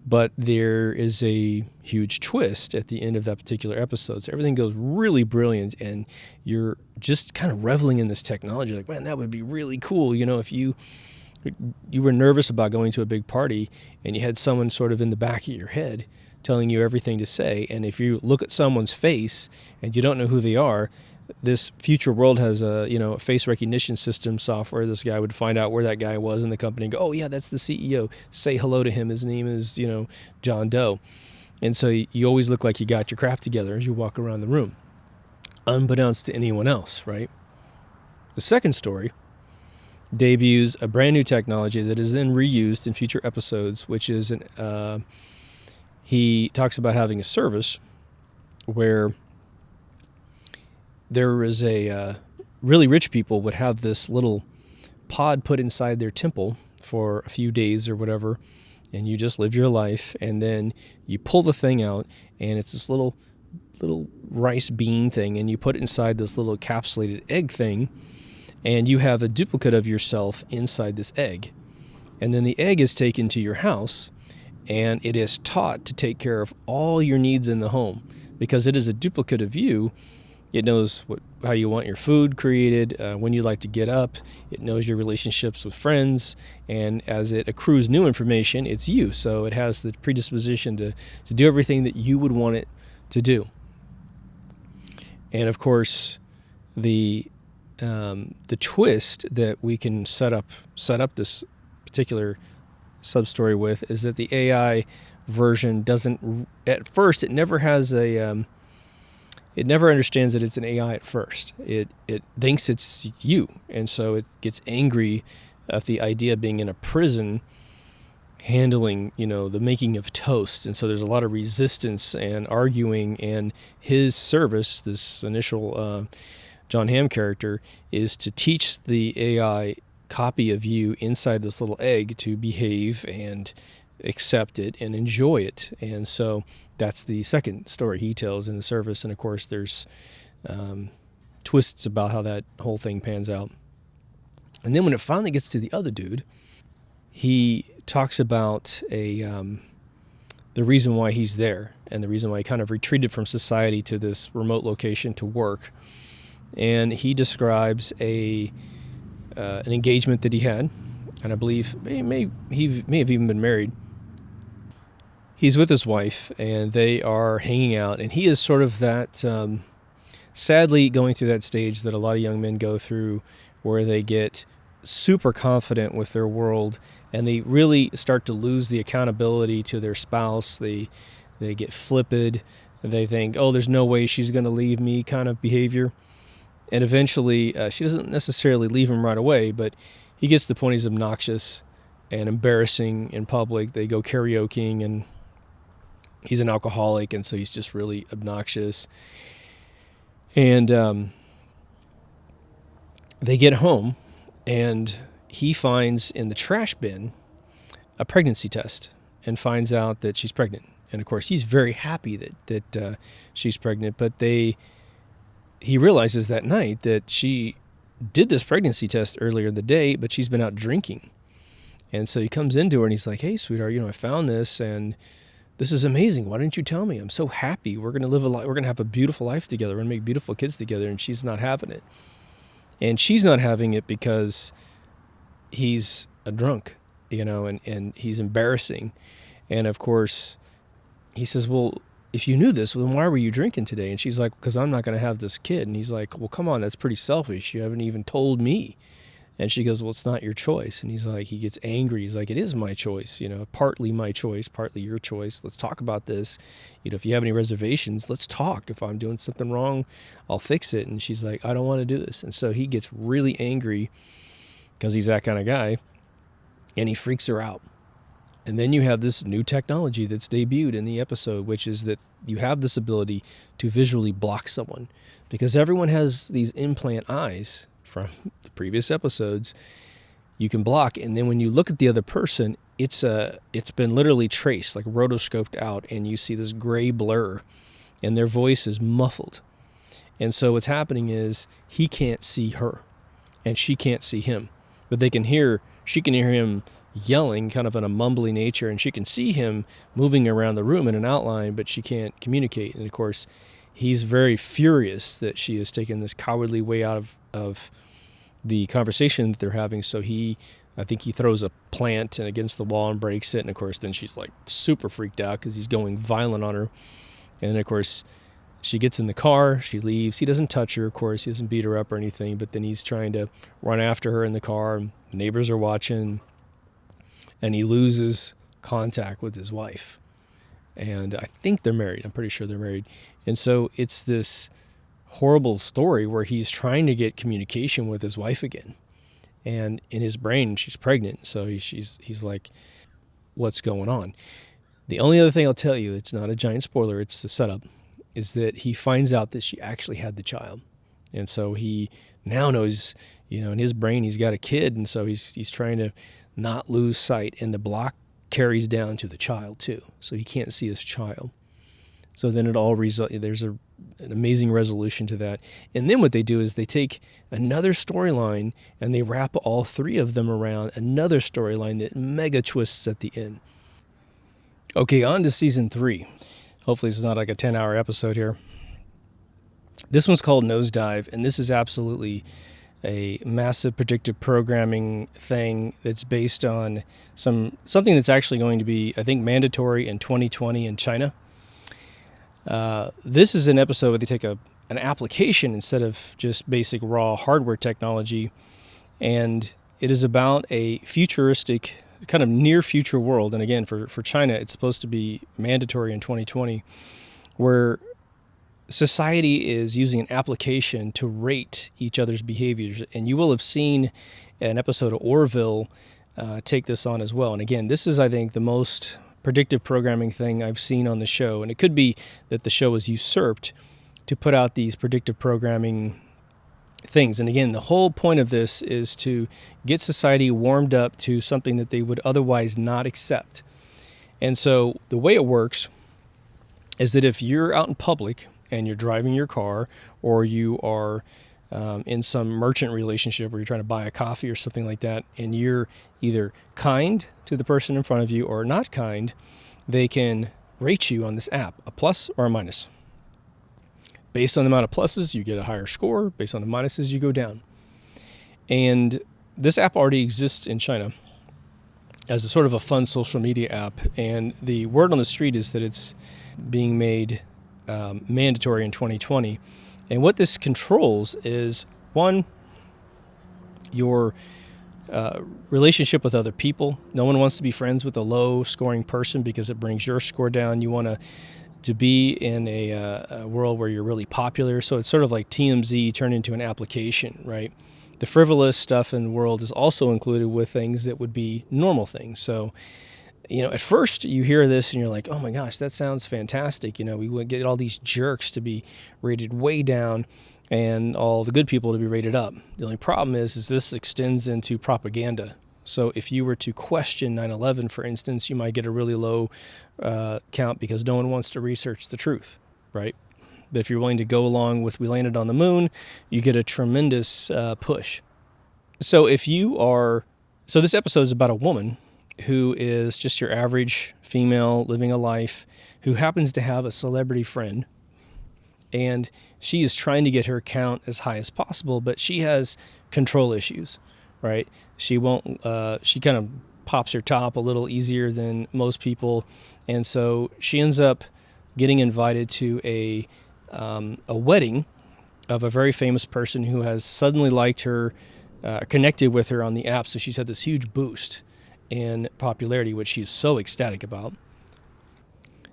But there is a huge twist at the end of that particular episode. So everything goes really brilliant, and you're just kind of reveling in this technology. Like, man, that would be really cool. If you were nervous about going to a big party and you had someone sort of in the back of your head telling you everything to say, and if you look at someone's face and you don't know who they are, this future world has a face recognition system software. This guy would find out where that guy was in the company and go, oh yeah, that's the CEO. Say hello to him. His name is John Doe. And so you always look like you got your crap together as you walk around the room, unbeknownst to anyone else, right? The second story debuts a brand new technology that is then reused in future episodes, which is he talks about having a service where there is really rich people would have this little pod put inside their temple for a few days or whatever, and you just live your life, and then you pull the thing out, and it's this little rice bean thing, and you put it inside this little encapsulated egg thing, and you have a duplicate of yourself inside this egg. And then the egg is taken to your house, and it is taught to take care of all your needs in the home. Because it is a duplicate of you, it knows how you want your food created, when you like to get up. It knows your relationships with friends, and as it accrues new information, it's you. So it has the predisposition to do everything that you would want it to do. And of course, the twist that we can set up this particular sub-story with is that the AI version doesn't, at first, it never has it never understands that it's an AI at first. It thinks it's you, and so it gets angry at the idea of being in a prison handling, the making of toast. And so there's a lot of resistance and arguing, and his service, this initial John Hamm character, is to teach the AI copy of you inside this little egg to behave and accept it and enjoy it. And so that's the second story he tells in the service. And of course there's twists about how that whole thing pans out. And then when it finally gets to the other dude, he talks about the reason why he's there, and the reason why he kind of retreated from society to this remote location to work. And he describes an engagement that he had, and I believe he may have even been married. He's with his wife, and they are hanging out, and he is sort of that, sadly going through that stage that a lot of young men go through, where they get super confident with their world, and they really start to lose the accountability to their spouse. They get flippant. They think, oh, there's no way she's going to leave me kind of behavior. And eventually, she doesn't necessarily leave him right away, but he gets to the point he's obnoxious and embarrassing in public. They go karaokeing, and he's an alcoholic, and so he's just really obnoxious. And they get home, and he finds in the trash bin a pregnancy test and finds out that she's pregnant. And of course, he's very happy that she's pregnant, but he realizes that night that she did this pregnancy test earlier in the day, but she's been out drinking. And so he comes into her and he's like, hey, sweetheart, I found this, and this is amazing. Why didn't you tell me? I'm so happy. We're going to live we're going to have a beautiful life together. We're going to make beautiful kids together. And she's not having it. And she's not having it because he's a drunk, and he's embarrassing. And of course, he says, well, if you knew this, then why were you drinking today? And she's like, because I'm not going to have this kid. And he's like, well, come on, that's pretty selfish. You haven't even told me. And she goes, well, it's not your choice. And he's like, he gets angry. He's like, it is my choice, partly my choice, partly your choice. Let's talk about this. If you have any reservations, let's talk. If I'm doing something wrong, I'll fix it. And she's like, I don't want to do this. And so he gets really angry because he's that kind of guy, and he freaks her out. And then you have this new technology that's debuted in the episode, which is that you have this ability to visually block someone, because everyone has these implant eyes from the previous episodes. You can block, and then when you look at the other person, it's been literally traced, like rotoscoped out, and you see this gray blur, and their voice is muffled. And so what's happening is he can't see her and she can't see him, but she can hear him yelling kind of in a mumbly nature, and she can see him moving around the room in an outline, but she can't communicate. And of course, he's very furious that she has taken this cowardly way out of the conversation that they're having. So I think he throws a plant and against the wall and breaks it. And of course, then she's like super freaked out because he's going violent on her. And of course, she gets in the car, she leaves. He doesn't touch her, of course. He doesn't beat her up or anything, but then he's trying to run after her in the car. And neighbors are watching, and he loses contact with his wife. And I think they're married. I'm pretty sure they're married. And so it's this horrible story where he's trying to get communication with his wife again. And in his brain, she's pregnant. So he's like, what's going on? The only other thing I'll tell you, it's not a giant spoiler, it's a setup, is that he finds out that she actually had the child. And so he now knows, in his brain, he's got a kid. And so he's trying to not lose sight. And the block carries down to the child too. So he can't see his child. So then there's an amazing resolution to that. And then what they do is they take another storyline and they wrap all three of them around another storyline that mega twists at the end. Okay, on to season 3. Hopefully it's not like a 10-hour episode here. This one's called Nosedive, and this is absolutely a massive predictive programming thing that's based on something that's actually going to be, I think, mandatory in 2020 in China. This is an episode where they take an application instead of just basic raw hardware technology, and it is about a futuristic, kind of near future world. And again, for China, it's supposed to be mandatory in 2020, where society is using an application to rate each other's behaviors. And you will have seen an episode of Orville take this on as well. And again, this is, I think, the most predictive programming thing I've seen on the show. And it could be that the show was usurped to put out these predictive programming things. And again, the whole point of this is to get society warmed up to something that they would otherwise not accept. And so the way it works is that if you're out in public and you're driving your car, or you are in some merchant relationship where you're trying to buy a coffee or something like that, and you're either kind to the person in front of you or not kind, they can rate you on this app, a plus or a minus. Based on the amount of pluses, you get a higher score. Based on the minuses, you go down. And this app already exists in China as a sort of a fun social media app. And the word on the street is that it's being made mandatory in 2020. And what this controls is, one, your relationship with other people. No one wants to be friends with a low-scoring person because it brings your score down. You want to be in a world where you're really popular. So it's sort of like TMZ turned into an application, right? The frivolous stuff in the world is also included with things that would be normal things. So, at first you hear this and you're like, oh my gosh, that sounds fantastic. We would get all these jerks to be rated way down and all the good people to be rated up. The only problem is this extends into propaganda. So if you were to question 9/11, for instance, you might get a really low count because no one wants to research the truth, right? But if you're willing to go along with we landed on the moon, you get a tremendous push. So this episode is about a woman who is just your average female living a life who happens to have a celebrity friend, and she is trying to get her count as high as possible, but she has control issues, right? She kind of pops her top a little easier than most people, and so she ends up getting invited to a wedding of a very famous person who has suddenly liked her, connected with her on the app, so she's had this huge boost in popularity, which she's so ecstatic about.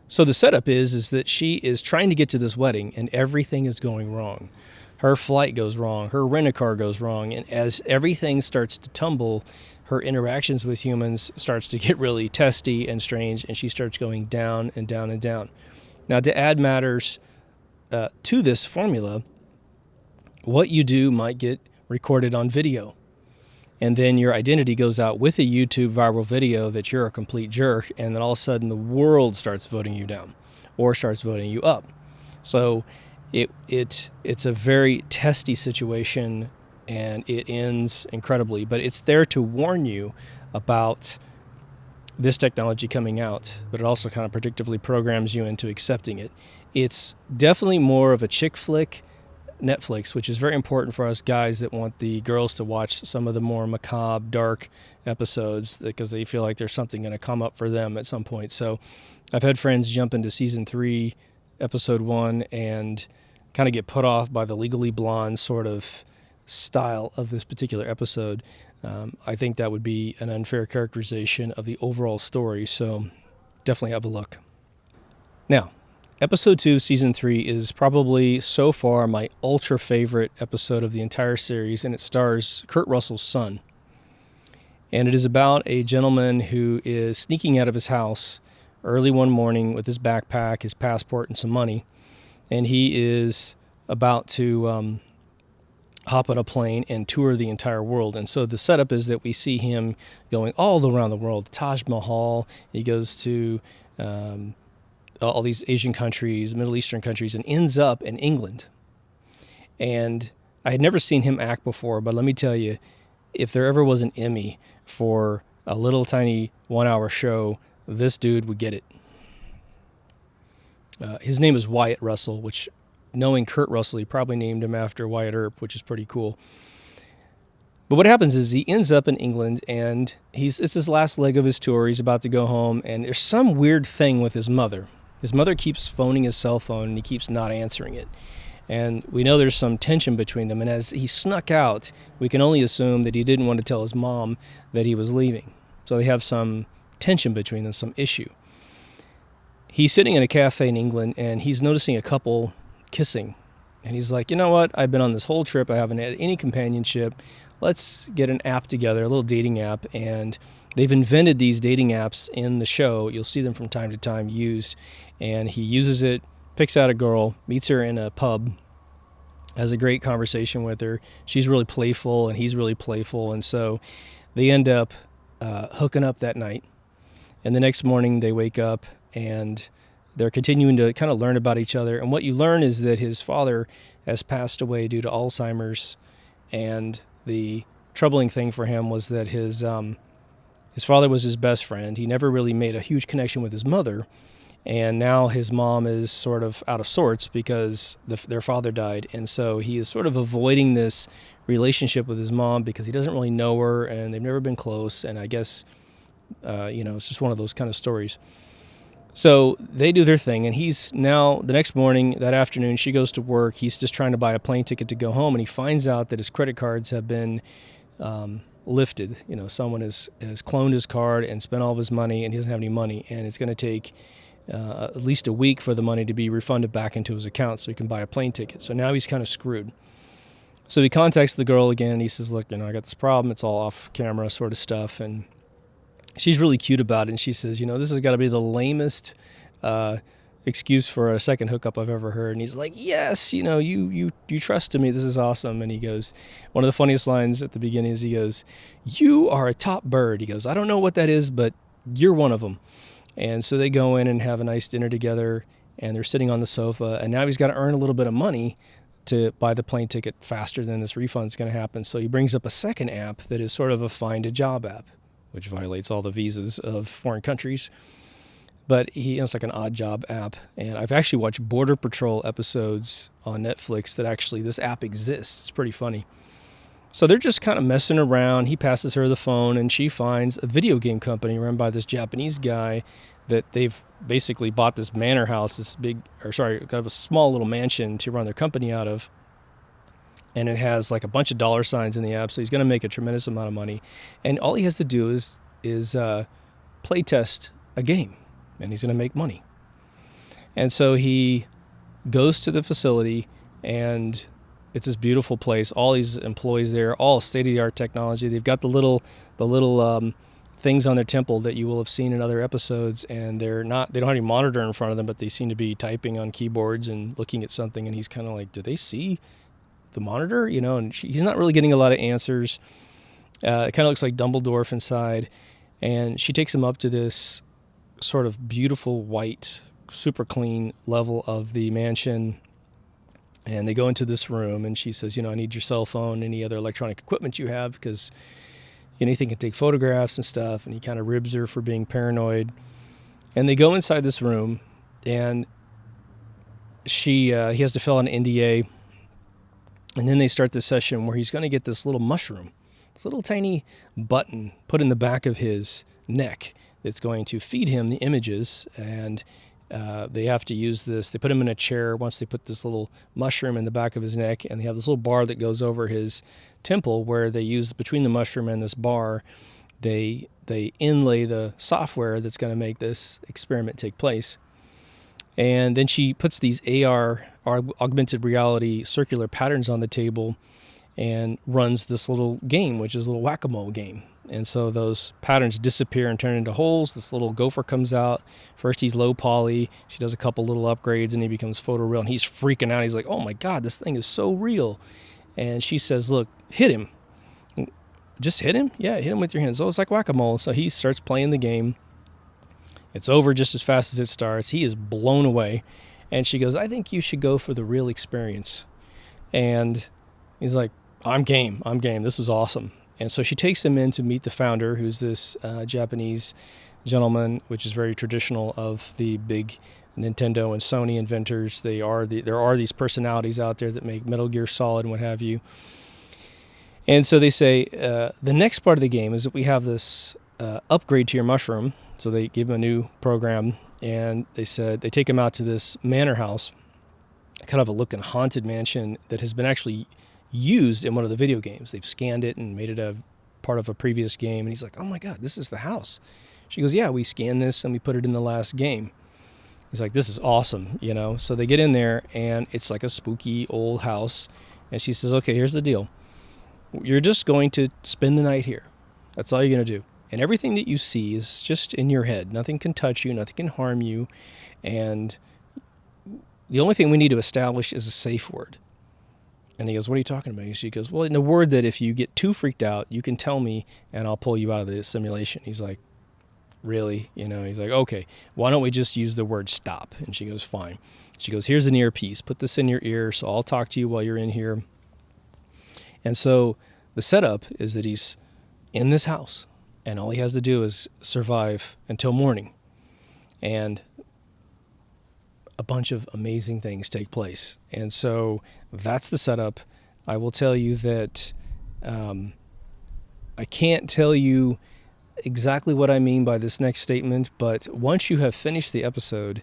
So the setup is that she is trying to get to this wedding and everything is going wrong. Her flight goes wrong, her rent-a-car goes wrong, and as everything starts to tumble, her interactions with humans starts to get really testy and strange, and she starts going down and down and down. Now, to add matters to this formula, what you do might get recorded on video. And then your identity goes out with a YouTube viral video that you're a complete jerk, and then all of a sudden the world starts voting you down or starts voting you up. So It's a very testy situation, and it ends incredibly. But it's there to warn you about this technology coming out, but it also kind of predictively programs you into accepting it. It's definitely more of a chick flick Netflix, which is very important for us guys that want the girls to watch some of the more macabre, dark episodes because they feel like there's something going to come up for them at some point. So I've had friends jump into season 3, episode 1, and kind of get put off by the Legally Blonde sort of style of this particular episode. I think that would be an unfair characterization of the overall story, so definitely have a look. Now, episode 2, season 3 is probably so far my ultra favorite episode of the entire series, and it stars Kurt Russell's son. And it is about a gentleman who is sneaking out of his house early one morning with his backpack, his passport, and some money, and he is about to hop on a plane and tour the entire world. And so the setup is that we see him going all around the world. Taj Mahal, he goes to all these Asian countries, Middle Eastern countries, and ends up in England. And I had never seen him act before, but let me tell you, if there ever was an Emmy for a little tiny 1-hour show, this dude would get it. His name is Wyatt Russell, which, knowing Kurt Russell, he probably named him after Wyatt Earp, which is pretty cool. But what happens is he ends up in England, and it's his last leg of his tour. He's about to go home, and there's some weird thing with his mother. His mother keeps phoning his cell phone, and he keeps not answering it. And we know there's some tension between them. And as he snuck out, we can only assume that he didn't want to tell his mom that he was leaving. So they have some tension between them, some issue. He's sitting in a cafe in England, and he's noticing a couple kissing. And he's like, you know what? I've been on this whole trip. I haven't had any companionship. Let's get an app together, a little dating app. And they've invented these dating apps in the show. You'll see them from time to time used. And he uses it, picks out a girl, meets her in a pub, has a great conversation with her. She's really playful, and he's really playful. And so they end up hooking up that night. And the next morning they wake up, and they're continuing to kind of learn about each other. And what you learn is that his father has passed away due to Alzheimer's. And the troubling thing for him was that his father was his best friend. He never really made a huge connection with his mother. And now his mom is sort of out of sorts because their father died. And so he is sort of avoiding this relationship with his mom because he doesn't really know her, and they've never been close. And I guess, it's just one of those kind of stories. So they do their thing, and he's now, the next morning, that afternoon, she goes to work. He's just trying to buy a plane ticket to go home, and he finds out that his credit cards have been lifted. Someone has cloned his card and spent all of his money, and he doesn't have any money, and it's going to take at least a week for the money to be refunded back into his account so he can buy a plane ticket. So now he's kind of screwed. So he contacts the girl again, and he says, look, I got this problem. It's all off camera sort of stuff. And she's really cute about it. And she says, this has got to be the lamest excuse for a second hookup I've ever heard. And he's like, yes, you trusted me. This is awesome. And he goes, one of the funniest lines at the beginning is he goes, you are a top bird. He goes, I don't know what that is, but you're one of them. And so they go in and have a nice dinner together, and they're sitting on the sofa, and now he's got to earn a little bit of money to buy the plane ticket faster than this refund's going to happen. So he brings up a second app that is sort of a find a job app, which violates all the visas of foreign countries. But it's like an odd job app. And I've actually watched Border Patrol episodes on Netflix that actually this app exists. It's pretty funny. So they're just kind of messing around. He passes her the phone, and she finds a video game company run by this Japanese guy that they've basically bought this manor house, kind of a small little mansion to run their company out of. And it has like a bunch of dollar signs in the app, so he's going to make a tremendous amount of money. And all he has to do is play test a game, and he's going to make money. And so he goes to the facility, and it's this beautiful place. All these employees there, all state-of-the-art technology. They've got the little things on their temple that you will have seen in other episodes, and they don't have any monitor in front of them, but they seem to be typing on keyboards and looking at something. And he's kind of like, do they see the monitor? And he's not really getting a lot of answers. It kind of looks like Dumbledore inside. And she takes him up to this sort of beautiful white, super clean level of the mansion. And they go into this room, and she says, I need your cell phone, any other electronic equipment you have, because anything can take photographs and stuff. And he kind of ribs her for being paranoid. And they go inside this room, and he has to fill out an NDA. And then they start the session where he's going to get this little mushroom, this little tiny button put in the back of his neck that's going to feed him the images. And they have to use this. They put him in a chair once they put this little mushroom in the back of his neck, and they have this little bar that goes over his temple where they use, between the mushroom and this bar, they inlay the software that's going to make this experiment take place. And then she puts these AR, augmented reality, circular patterns on the table and runs this little game, which is a little whack-a-mole game. And so those patterns disappear and turn into holes. This little gopher comes out. First he's low poly. She does a couple little upgrades, and he becomes photoreal. And he's freaking out. He's like, oh my God, this thing is so real. And she says, look, hit him. Just hit him? Yeah, hit him with your hands. Oh, it's like whack-a-mole. So he starts playing the game. It's over just as fast as it starts. He is blown away. And she goes, I think you should go for the real experience. And he's like, I'm game. This is awesome. And so she takes him in to meet the founder, who's this Japanese gentleman, which is very traditional of the big Nintendo and Sony inventors. There are these personalities out there that make Metal Gear Solid and what have you. And so they say, the next part of the game is that we have this upgrade to your mushroom. So they give him a new program, and they said they take him out to this manor house, kind of a looking haunted mansion that has been actually used in one of the video games. They've scanned it and made it a part of a previous game. And he's like, oh my God, this is the house. She goes, yeah, we scanned this and we put it in the last game. He's like, this is awesome, So they get in there, and it's like a spooky old house. And she says, okay, here's the deal. You're just going to spend the night here. That's all you're going to do. And everything that you see is just in your head. Nothing can touch you. Nothing can harm you. And the only thing we need to establish is a safe word. And he goes, what are you talking about? She goes, well, in a word that if you get too freaked out, you can tell me and I'll pull you out of the simulation. He's like, really? He's like, okay, why don't we just use the word stop? And she goes, fine. She goes, here's an earpiece. Put this in your ear so I'll talk to you while you're in here. And so the setup is that he's in this house, and all he has to do is survive until morning. And a bunch of amazing things take place. And so that's the setup. I will tell you that I can't tell you exactly what I mean by this next statement, but once you have finished the episode,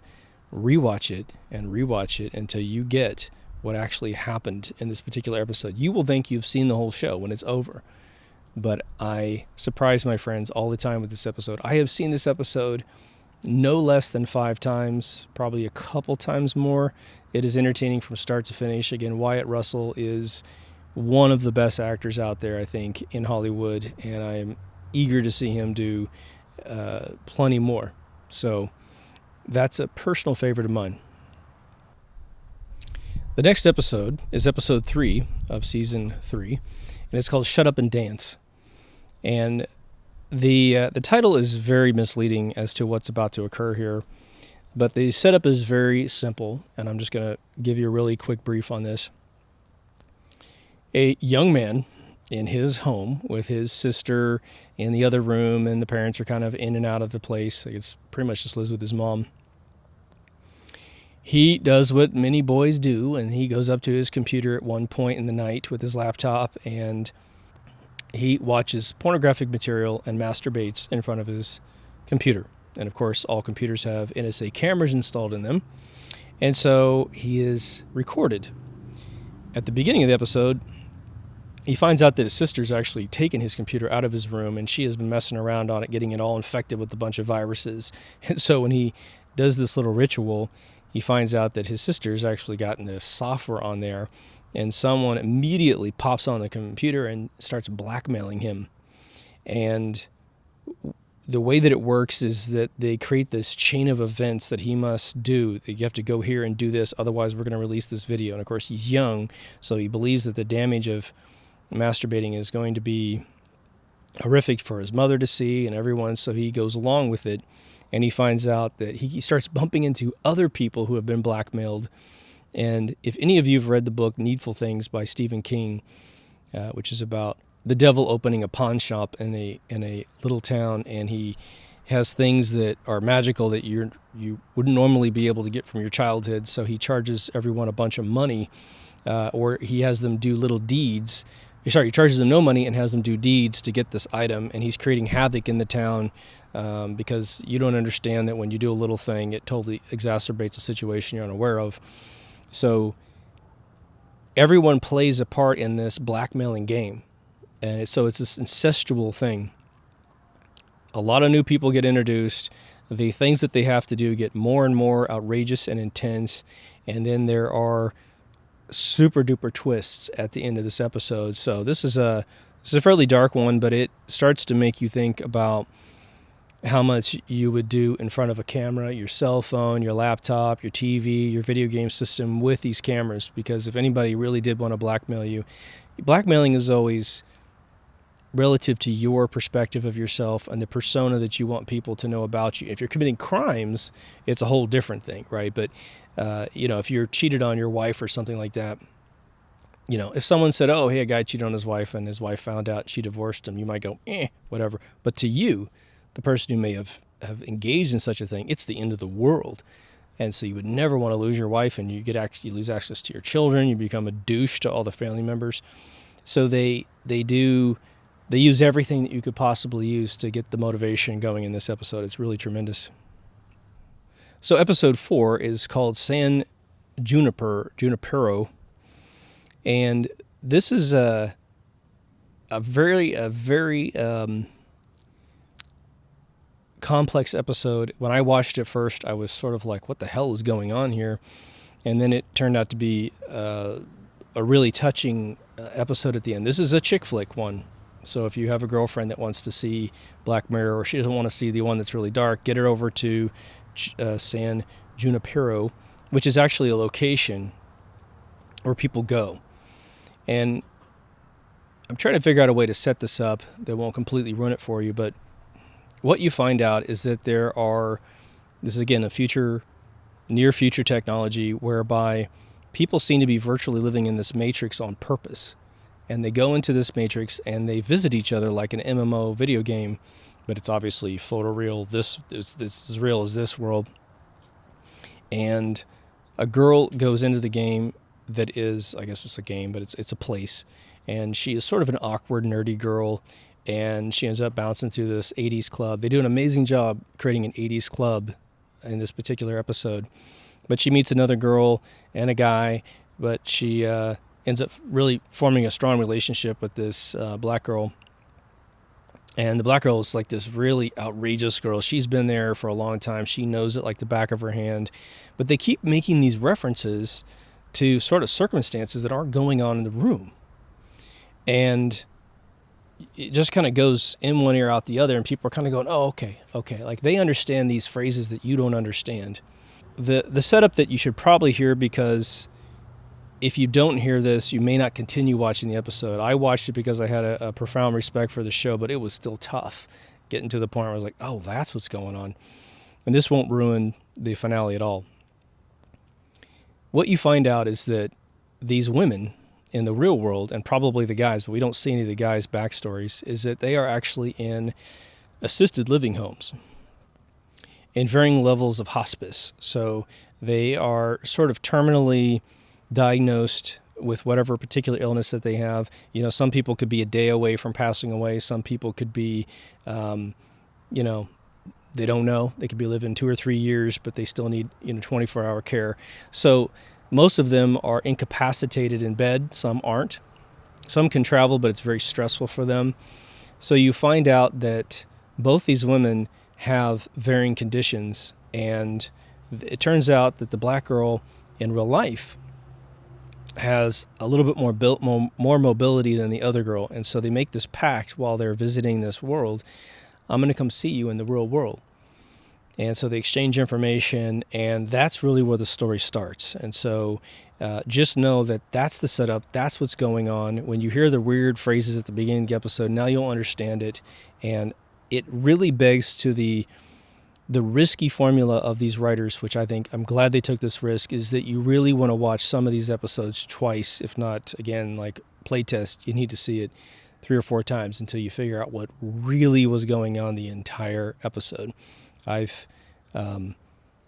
rewatch it until you get what actually happened in this particular episode. You will think you've seen the whole show when it's over. But I surprise my friends all the time with this episode. I have seen this episode no less than 5 times, probably a couple times more. It is entertaining from start to finish. Again, Wyatt Russell is one of the best actors out there, I think, in Hollywood, and I am eager to see him do plenty more. So that's a personal favorite of mine. The next episode is episode 3 of season 3, and it's called Shut Up and Dance. And the title is very misleading as to what's about to occur here, but the setup is very simple, and I'm just going to give you a really quick brief on this. A young man in his home with his sister in the other room, and the parents are kind of in and out of the place. It's pretty much just lives with his mom. He does what many boys do, and he goes up to his computer at one point in the night with his laptop, and he watches pornographic material and masturbates in front of his computer. And of course, all computers have NSA cameras installed in them. And so he is recorded. At the beginning of the episode, he finds out that his sister's actually taken his computer out of his room, and she has been messing around on it, getting it all infected with a bunch of viruses. And so when he does this little ritual, he finds out that his sister's actually gotten this software on there, and someone immediately pops on the computer and starts blackmailing him. And the way that it works is that they create this chain of events that he must do. You have to go here and do this, otherwise we're going to release this video. And of course he's young, so he believes that the damage of masturbating is going to be horrific for his mother to see and everyone, so he goes along with it. And he finds out that he starts bumping into other people who have been blackmailed, And if any of you have read the book Needful Things by Stephen King, which is about the devil opening a pawn shop in a little town, and he has things that are magical that you wouldn't normally be able to get from your childhood, so he charges everyone a bunch of money, or he has them do little deeds. Sorry, he charges them no money and has them do deeds to get this item, and he's creating havoc in the town because you don't understand that when you do a little thing, it totally exacerbates a situation you're unaware of. So everyone plays a part in this blackmailing game, and so it's this incestual thing. A lot of new people get introduced. The things that they have to do get more and more outrageous and intense, and then there are super duper twists at the end of this episode. So this is a fairly dark one, but it starts to make you think about how much you would do in front of a camera, your cell phone, your laptop, your TV, your video game system with these cameras. Because if anybody really did want to blackmail you, blackmailing is always relative to your perspective of yourself and the persona that you want people to know about you. If you're committing crimes, it's a whole different thing, right? But if you're cheated on your wife or something like that, if someone said, oh, hey, a guy cheated on his wife and his wife found out and she divorced him, you might go, whatever. But to you, the person who may have engaged in such a thing, it's the end of the world. And so you would never want to lose your wife, and you lose access to your children. You become a douche to all the family members. So they use everything that you could possibly use to get the motivation going in this episode. It's really tremendous. So episode 4 is called San Junipero, and this is a very complex episode. When I watched it first, I was sort of like, what the hell is going on here? And then it turned out to be a really touching episode at the end. This is a chick flick one. So if you have a girlfriend that wants to see Black Mirror, or she doesn't want to see the one that's really dark, get her over to San Junipero, which is actually a location where people go. And I'm trying to figure out a way to set this up that won't completely ruin it for you, but what you find out is that this is again a near future technology whereby people seem to be virtually living in this matrix on purpose. And they go into this matrix and they visit each other like an MMO video game, but it's obviously photoreal. This is as real as this world. And a girl goes into the game that is, I guess it's a game, but it's a place. And she is sort of an awkward, nerdy girl, and she ends up bouncing through this 80s club. They do an amazing job creating an 80s club in this particular episode. But she meets another girl and a guy, but she ends up really forming a strong relationship with this black girl. And the black girl is like this really outrageous girl. She's been there for a long time. She knows it like the back of her hand. But they keep making these references to sort of circumstances that aren't going on in the room. And it just kind of goes in one ear out the other, and people are kind of going, oh, okay. Like they understand these phrases that you don't understand. The setup that you should probably hear, because if you don't hear this, you may not continue watching the episode. I watched it because I had a profound respect for the show, but it was still tough getting to the point where I was like, oh, that's what's going on. And this won't ruin the finale at all. What you find out is that these women in the real world, and probably the guys, but we don't see any of the guys' backstories, is that they are actually in assisted living homes in varying levels of hospice. So they are sort of terminally diagnosed with whatever particular illness that they have. Some people could be a day away from passing away. Some people could be, they don't know. They could be living 2 or 3 years, but they still need 24-hour care. So most of them are incapacitated in bed. Some aren't. Some can travel, but it's very stressful for them. So you find out that both these women have varying conditions, and it turns out that the black girl in real life has a little bit more mobility than the other girl. And so they make this pact while they're visiting this world. I'm going to come see you in the real world. And so they exchange information, and that's really where the story starts. And so just know that that's the setup. That's what's going on. When you hear the weird phrases at the beginning of the episode, now you'll understand it. And it really begs to the the risky formula of these writers, which I think I'm glad they took this risk, is that you really want to watch some of these episodes twice, if not, again, like playtest, you need to see it 3 or 4 times until you figure out what really was going on the entire episode. I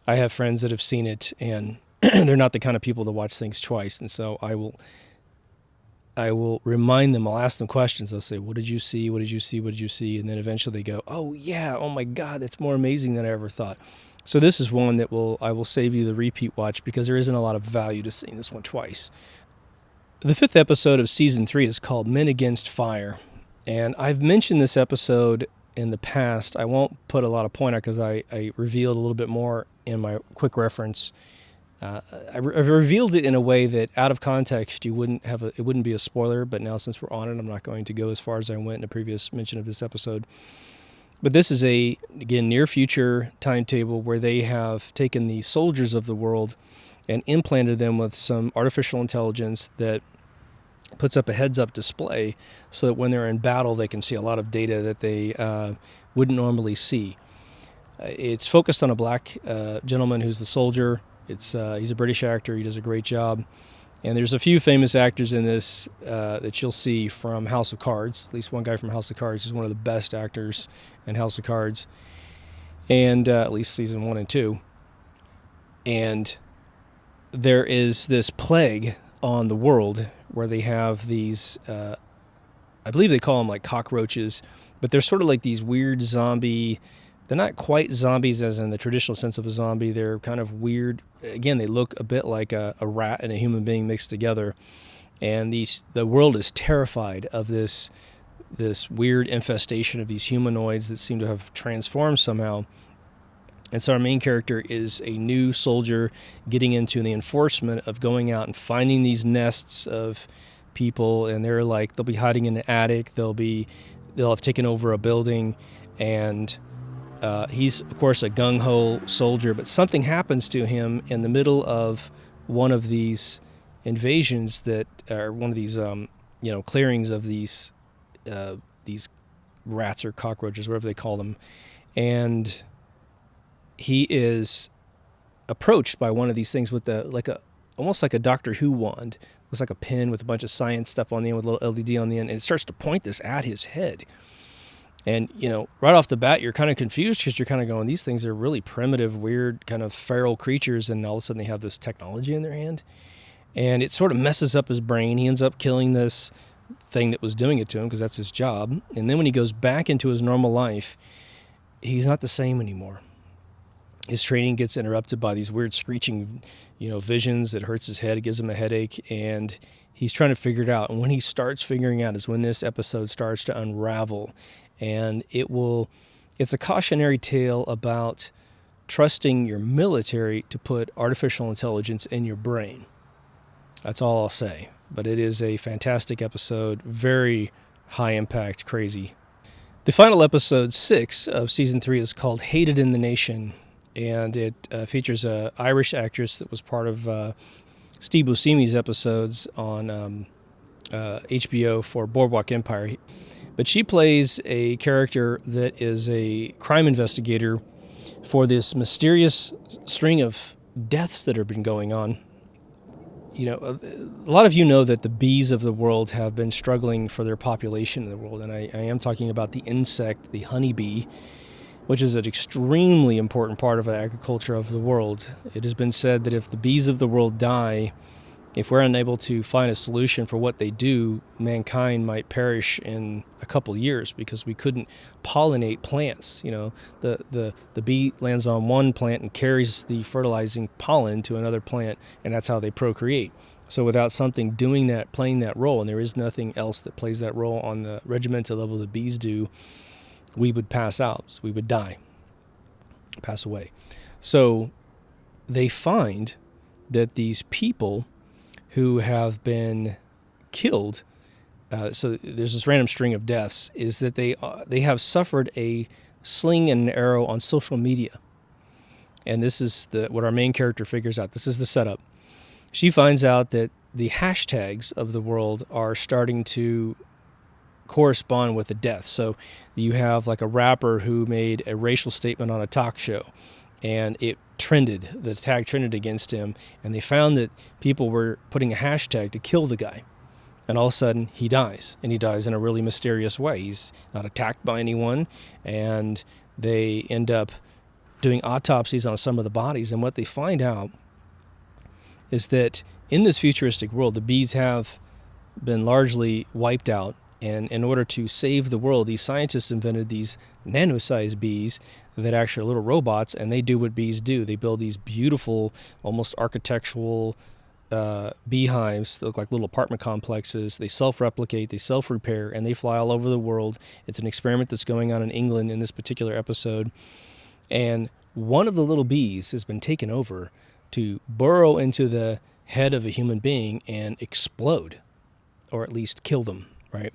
have friends that have seen it, and they're not the kind of people to watch things twice, and so I will remind them. I'll ask them questions. I'll say, "What did you see? What did you see? What did you see?" And then eventually they go, "Oh yeah, oh my God, that's more amazing than I ever thought." So this is one that I will save you the repeat watch, because there isn't a lot of value to seeing this one twice. The 5th episode of season 3 is called Men Against Fire, and I've mentioned this episode in the past. I won't put a lot of point on it because I revealed a little bit more in my quick reference. I revealed it in a way that, out of context, it wouldn't be a spoiler. But now, since we're on it, I'm not going to go as far as I went in a previous mention of this episode. But this is again, near future timetable where they have taken the soldiers of the world and implanted them with some artificial intelligence that puts up a heads-up display so that when they're in battle, they can see a lot of data that they wouldn't normally see. It's focused on a black gentleman who's the soldier. He's a British actor. He does a great job. And there's a few famous actors in this that you'll see from House of Cards. At least one guy from House of Cards is one of the best actors in House of Cards, and at least season 1 and 2. And there is this plague on the world where they have these, I believe they call them like cockroaches, but they're sort of like these weird zombie. They're not quite zombies as in the traditional sense of a zombie. They're kind of weird. Again, they look a bit like a rat and a human being mixed together. And the world is terrified of this weird infestation of these humanoids that seem to have transformed somehow. And so our main character is a new soldier getting into the enforcement of going out and finding these nests of people. And they'll be hiding in an attic. They'll have taken over a building, and he's, of course, a gung-ho soldier, but something happens to him in the middle of one of these invasions that are one of these, clearings of these rats or cockroaches, whatever they call them. And he is approached by one of these things with almost like a Doctor Who wand. It looks like a pin with a bunch of science stuff on the end with a little LED on the end, and it starts to point this at his head. And, right off the bat, you're kind of confused because you're kind of going, these things are really primitive, weird, kind of feral creatures, and all of a sudden they have this technology in their hand. And it sort of messes up his brain. He ends up killing this thing that was doing it to him because that's his job. And then when he goes back into his normal life, he's not the same anymore. His training gets interrupted by these weird screeching, visions that hurts his head. It gives him a headache, and he's trying to figure it out. And when he starts figuring out is when this episode starts to unravel. And it's a cautionary tale about trusting your military to put artificial intelligence in your brain. That's all I'll say. But it is a fantastic episode, very high impact, crazy. The final episode, 6 of season 3, is called Hated in the Nation. And it features an Irish actress that was part of Steve Buscemi's episodes on HBO for Boardwalk Empire. But she plays a character that is a crime investigator for this mysterious string of deaths that have been going on. A lot of you know that the bees of the world have been struggling for their population in the world. And I am talking about the insect, the honeybee, which is an extremely important part of the agriculture of the world. It has been said that if the bees of the world die, if we're unable to find a solution for what they do, mankind might perish in a couple of years because we couldn't pollinate plants. The bee lands on one plant and carries the fertilizing pollen to another plant, and that's how they procreate. So without something doing that, playing that role, and there is nothing else that plays that role on the regimental level that bees do, we would pass out. We would die, pass away. So they find that these people who have been killed, so there's this random string of deaths, is that they have suffered a sling and an arrow on social media. And this is what our main character figures out. This is the setup. She finds out that the hashtags of the world are starting to correspond with the death. So you have like a rapper who made a racial statement on a talk show, and the tag trended against him, and they found that people were putting a hashtag to kill the guy. And all of a sudden, he dies, and he dies in a really mysterious way. He's not attacked by anyone, and they end up doing autopsies on some of the bodies, and what they find out is that in this futuristic world, the bees have been largely wiped out, and in order to save the world, these scientists invented these nano-sized bees that actually are little robots, and they do what bees do. They build these beautiful, almost architectural beehives that look like little apartment complexes. They self-replicate, they self-repair, and they fly all over the world. It's an experiment that's going on in England in this particular episode. And one of the little bees has been taken over to burrow into the head of a human being and explode, or at least kill them, right?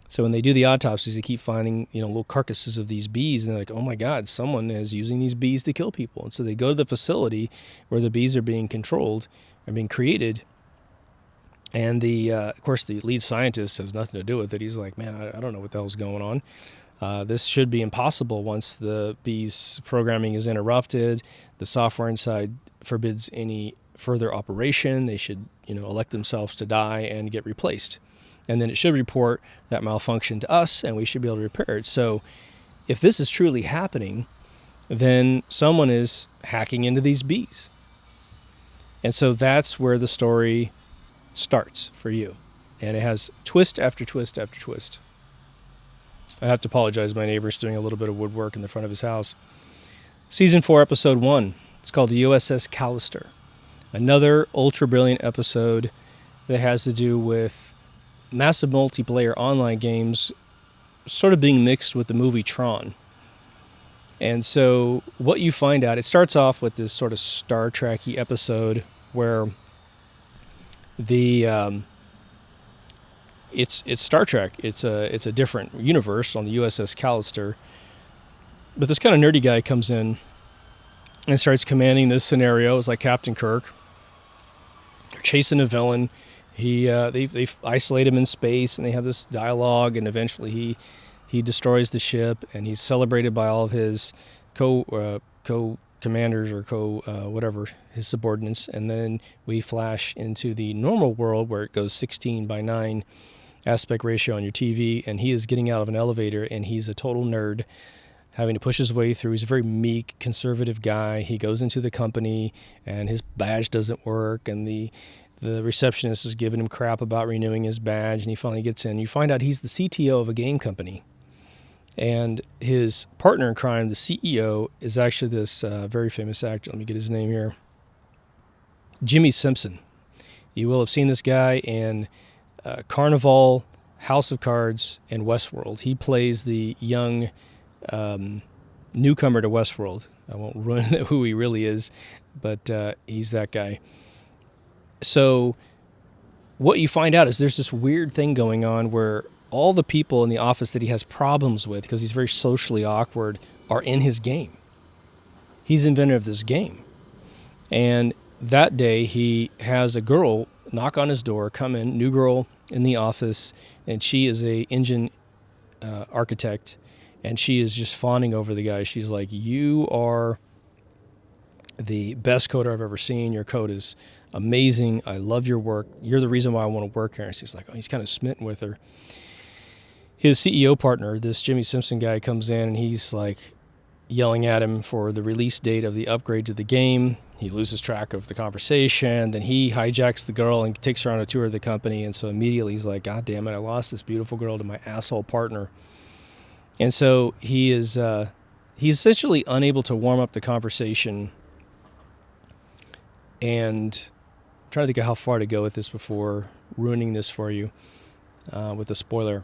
So when they do the autopsies, they keep finding, little carcasses of these bees, and they're like, oh my God, someone is using these bees to kill people. And so they go to the facility where the bees are being controlled, are being created, and of course, the lead scientist has nothing to do with it. He's like, man, I don't know what the hell's going on. This should be impossible once the bees' programming is interrupted. The software inside forbids any further operation. They should, elect themselves to die and get replaced. And then it should report that malfunction to us, and we should be able to repair it. So if this is truly happening, then someone is hacking into these bees. And so that's where the story starts for you. And it has twist after twist after twist. I have to apologize. My neighbor's doing a little bit of woodwork in the front of his house. Season 4, Episode 1. It's called the USS Callister. Another ultra-brilliant episode that has to do with massive multiplayer online games sort of being mixed with the movie Tron. And so what you find out, it starts off with this sort of Star Trek-y episode where it's Star Trek. It's a different universe on the USS Callister. But this kind of nerdy guy comes in and starts commanding this scenario. It's like Captain Kirk. They're chasing a villain. They isolate him in space, and they have this dialogue, and eventually he destroys the ship, and he's celebrated by all of his co-commanders or whatever, his subordinates. And then we flash into the normal world where it goes 16:9 aspect ratio on your TV, and he is getting out of an elevator, and he's a total nerd, having to push his way through. He's a very meek, conservative guy. He goes into the company, and his badge doesn't work, and the receptionist is giving him crap about renewing his badge, and he finally gets in. You find out he's the CTO of a game company. And his partner in crime, the CEO, is actually this very famous actor. Let me get his name here. Jimmy Simpson. You will have seen this guy in Carnival, House of Cards, and Westworld. He plays the young newcomer to Westworld. I won't ruin who he really is, but he's that guy. So what you find out is there's this weird thing going on where all the people in the office that he has problems with, because he's very socially awkward, are in his game. He's inventor of this game. And that day he has a girl knock on his door, come in, new girl in the office, and she is a engine architect, and she is just fawning over the guy. She's like, you are the best coder I've ever seen. Your code is amazing. I love your work. You're the reason why I want to work here. And she's like, oh, he's kind of smitten with her. His CEO partner, this Jimmy Simpson guy, comes in, and he's like yelling at him for the release date of the upgrade to the game. He loses track of the conversation. Then he hijacks the girl and takes her on a tour of the company. And so immediately he's like, God damn it, I lost this beautiful girl to my asshole partner. And so he's essentially unable to warm up the conversation. And I'm trying to think of how far to go with this before ruining this for you with a spoiler.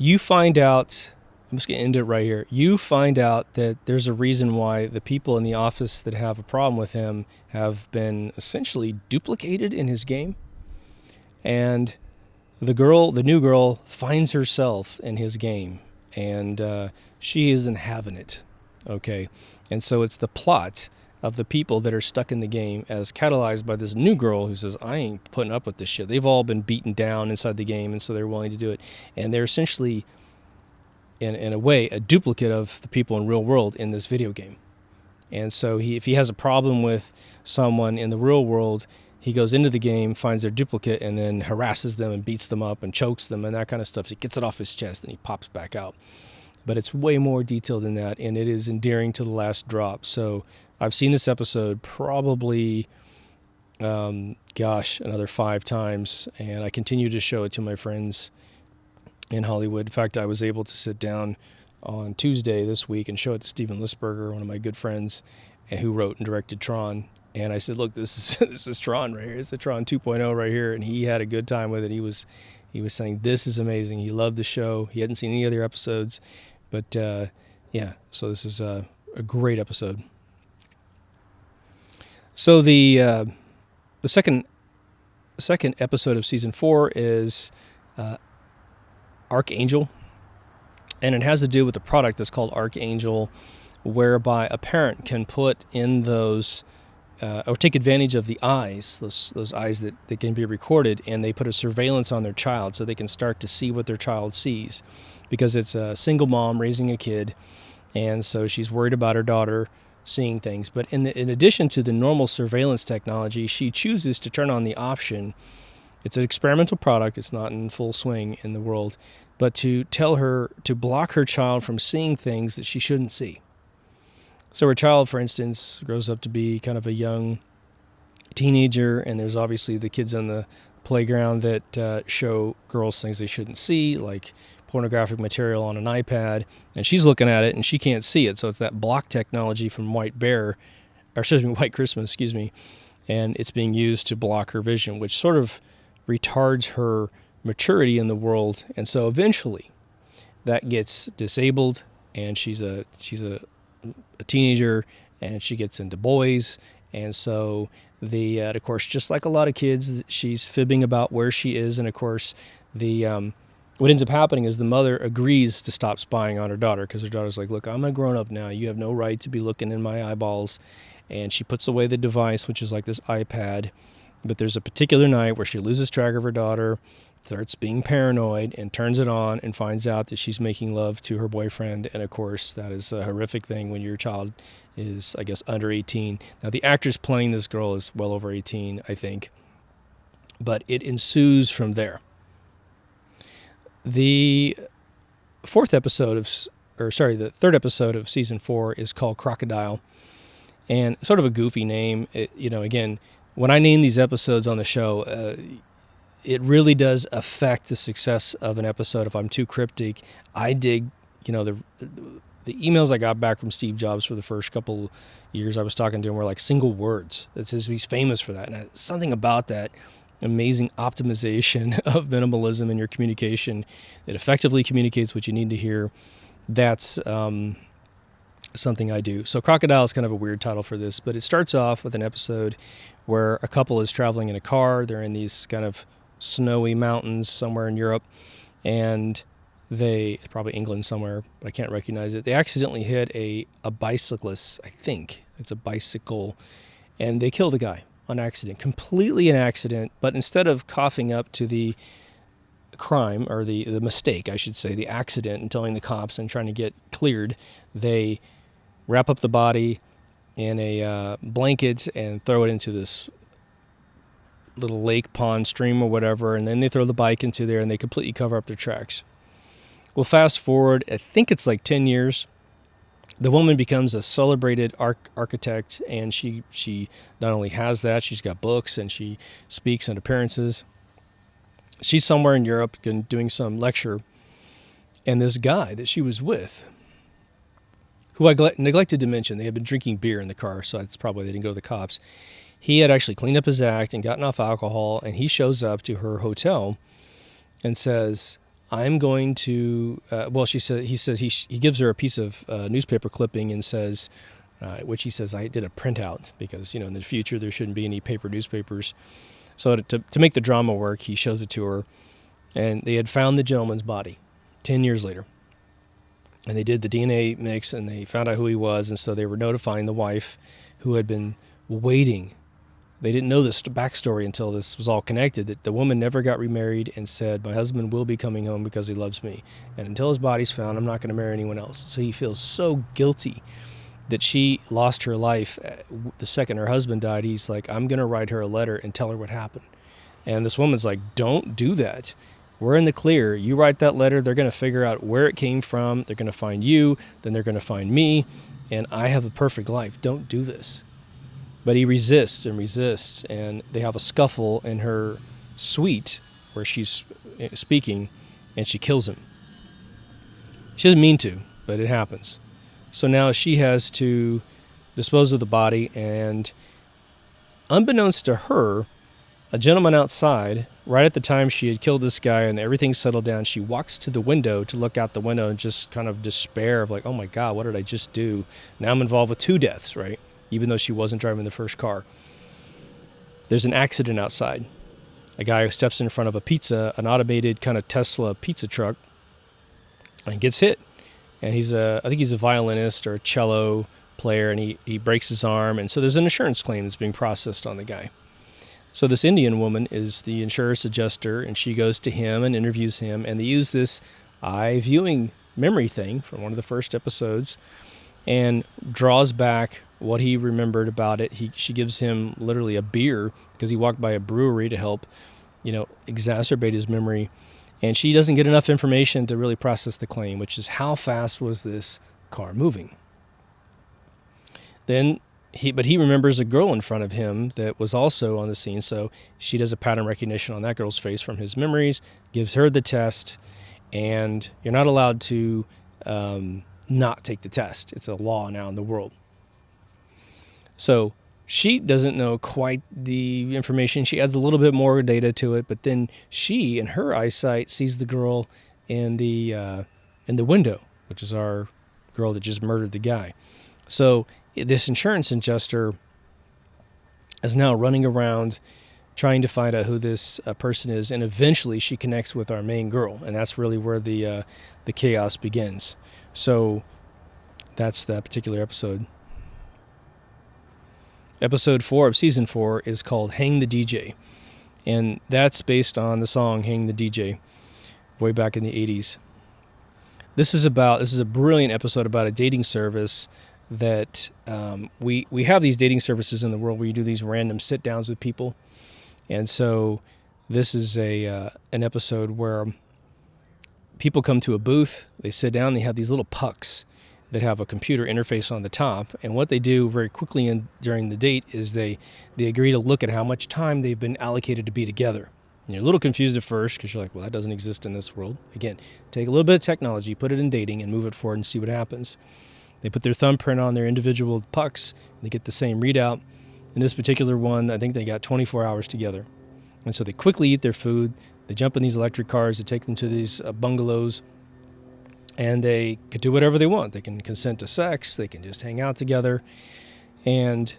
You find out, I'm just going to end it right here. You find out that there's a reason why the people in the office that have a problem with him have been essentially duplicated in his game. And the new girl, finds herself in his game. And she isn't having it. Okay. And so it's the plot of the people that are stuck in the game as catalyzed by this new girl who says, I ain't putting up with this shit. They've all been beaten down inside the game, and so they're willing to do it. And they're essentially, in a way, a duplicate of the people in real world in this video game. And so if he has a problem with someone in the real world, he goes into the game, finds their duplicate, and then harasses them and beats them up and chokes them and that kind of stuff. He gets it off his chest and he pops back out. But it's way more detailed than that, and it is endearing to the last drop. So I've seen this episode probably, another 5 times, and I continue to show it to my friends in Hollywood. In fact, I was able to sit down on Tuesday this week and show it to Steven Lisberger, one of my good friends, who wrote and directed Tron. And I said, look, this is Tron right here. It's the Tron 2.0 right here. And he had a good time with it. He was saying, this is amazing. He loved the show. He hadn't seen any other episodes. But, so this is a great episode. So the second episode of Season 4 is Archangel. And it has to do with a product that's called Archangel, whereby a parent can put in those... or take advantage of the eyes, those eyes that can be recorded, and they put a surveillance on their child so they can start to see what their child sees. Because it's a single mom raising a kid, and so she's worried about her daughter seeing things. But in addition to the normal surveillance technology, she chooses to turn on the option. It's an experimental product. It's not in full swing in the world. But to tell her to block her child from seeing things that she shouldn't see. So her child, for instance, grows up to be kind of a young teenager, and there's obviously the kids on the playground that show girls things they shouldn't see, like pornographic material on an iPad, and she's looking at it and she can't see it. So it's that block technology from White Christmas, and it's being used to block her vision, which sort of retards her maturity in the world. And so eventually that gets disabled, and she's a teenager, and she gets into boys. And so of course, just like a lot of kids, she's fibbing about where she is. And of course, what ends up happening is the mother agrees to stop spying on her daughter, because her daughter's like, look, I'm a grown up now. You have no right to be looking in my eyeballs. And she puts away the device, which is like this iPad. But there's a particular night where she loses track of her daughter, starts being paranoid, and turns it on and finds out that she's making love to her boyfriend. And of course, that is a horrific thing when your child is, I guess, under 18. Now, the actress playing this girl is well over 18, I think. But it ensues from there. The third episode of Season 4 is called Crocodile. And sort of a goofy name. Again, when I name these episodes on the show, it really does affect the success of an episode. If I'm too cryptic, I dig, the emails I got back from Steve Jobs for the first couple years I was talking to him were like single words. It says he's famous for that. And something about that amazing optimization of minimalism in your communication that effectively communicates what you need to hear. That's something I do. So Crocodile is kind of a weird title for this, but it starts off with an episode where a couple is traveling in a car. They're in these kind of snowy mountains somewhere in Europe, and probably England somewhere, but I can't recognize it. They accidentally hit a bicyclist, I think. It's a bicycle, and they kill the guy on accident, completely an accident. But instead of coughing up to the crime, or the mistake, I should say, the accident, and telling the cops and trying to get cleared, they wrap up the body in a blanket and throw it into this little lake, pond, stream, or whatever, and then they throw the bike into there, and they completely cover up their tracks. Well, fast forward, I think it's like 10 years, the woman becomes a celebrated architect, and she not only has that, she's got books, and she speaks and appearances. She's somewhere in Europe doing some lecture, and this guy that she was with, who I neglected to mention, they had been drinking beer in the car, so that's probably they didn't go to the cops. He had actually cleaned up his act and gotten off alcohol, and he shows up to her hotel and says, I'm going to, he gives her a piece of newspaper clipping and says, which he says, I did a printout because, in the future there shouldn't be any paper newspapers. So to make the drama work, he shows it to her, and they had found the gentleman's body 10 years later. And they did the DNA mix, and they found out who he was, and so they were notifying the wife, who had been waiting. They didn't know this backstory until this was all connected, that the woman never got remarried and said, my husband will be coming home because he loves me. And until his body's found, I'm not going to marry anyone else. So he feels so guilty that she lost her life. The second her husband died, he's like, I'm going to write her a letter and tell her what happened. And this woman's like, don't do that. We're in the clear. You write that letter, they're going to figure out where it came from. They're going to find you, then they're going to find me, and I have a perfect life. Don't do this. But he resists and resists, and they have a scuffle in her suite where she's speaking, and she kills him. She doesn't mean to, but it happens. So now she has to dispose of the body, and unbeknownst to her, a gentleman outside, right at the time she had killed this guy and everything settled down, she walks to the window to look out the window and just kind of despair of like, oh my God, what did I just do? Now I'm involved with 2 deaths, right? Even though she wasn't driving the first car. There's an accident outside. A guy who steps in front of an automated kind of Tesla pizza truck, and gets hit. And I think he's a violinist or a cello player, and he breaks his arm. And so there's an insurance claim that's being processed on the guy. So this Indian woman is the insurance adjuster, and she goes to him and interviews him, and they use this eye viewing memory thing from one of the first episodes and draws back what he remembered about it. She gives him literally a beer because he walked by a brewery to help, exacerbate his memory, and she doesn't get enough information to really process the claim, which is how fast was this car moving. Then he remembers a girl in front of him that was also on the scene, so she does a pattern recognition on that girl's face from his memories, gives her the test, and you're not allowed to not take the test. It's a law now in the world. So she doesn't know quite the information. She adds a little bit more data to it, but then she, in her eyesight, sees the girl in the window, which is our girl that just murdered the guy. So this insurance adjuster is now running around trying to find out who this person is, and eventually she connects with our main girl, and that's really where the chaos begins. So that's that particular episode. Episode 4 of Season 4 is called Hang the DJ, and that's based on the song Hang the DJ, way back in the 80s. This is a brilliant episode about a dating service that we have these dating services in the world where you do these random sit-downs with people, and so this is an episode where people come to a booth, they sit down, they have these little pucks that have a computer interface on the top, and what they do very quickly during the date is they agree to look at how much time they've been allocated to be together. And you're a little confused at first because you're like, well, that doesn't exist in this world. Again, take a little bit of technology, put it in dating, and move it forward and see what happens. They put their thumbprint on their individual pucks, and they get the same readout. In this particular one, I think they got 24 hours together. And so they quickly eat their food, they jump in these electric cars that take them to these bungalows, and they could do whatever they want. They can consent to sex, they can just hang out together, and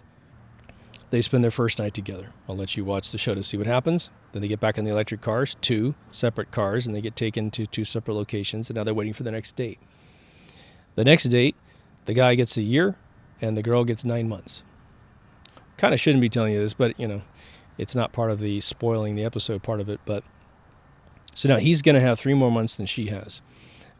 they spend their first night together. I'll let you watch the show to see what happens. Then they get back in the electric cars, 2 separate cars, and they get taken to 2 separate locations, and now they're waiting for the next date. The next date, the guy gets a year, and the girl gets 9 months. Kind of shouldn't be telling you this, but, it's not part of the spoiling the episode part of it. But so now he's going to have 3 more months than she has.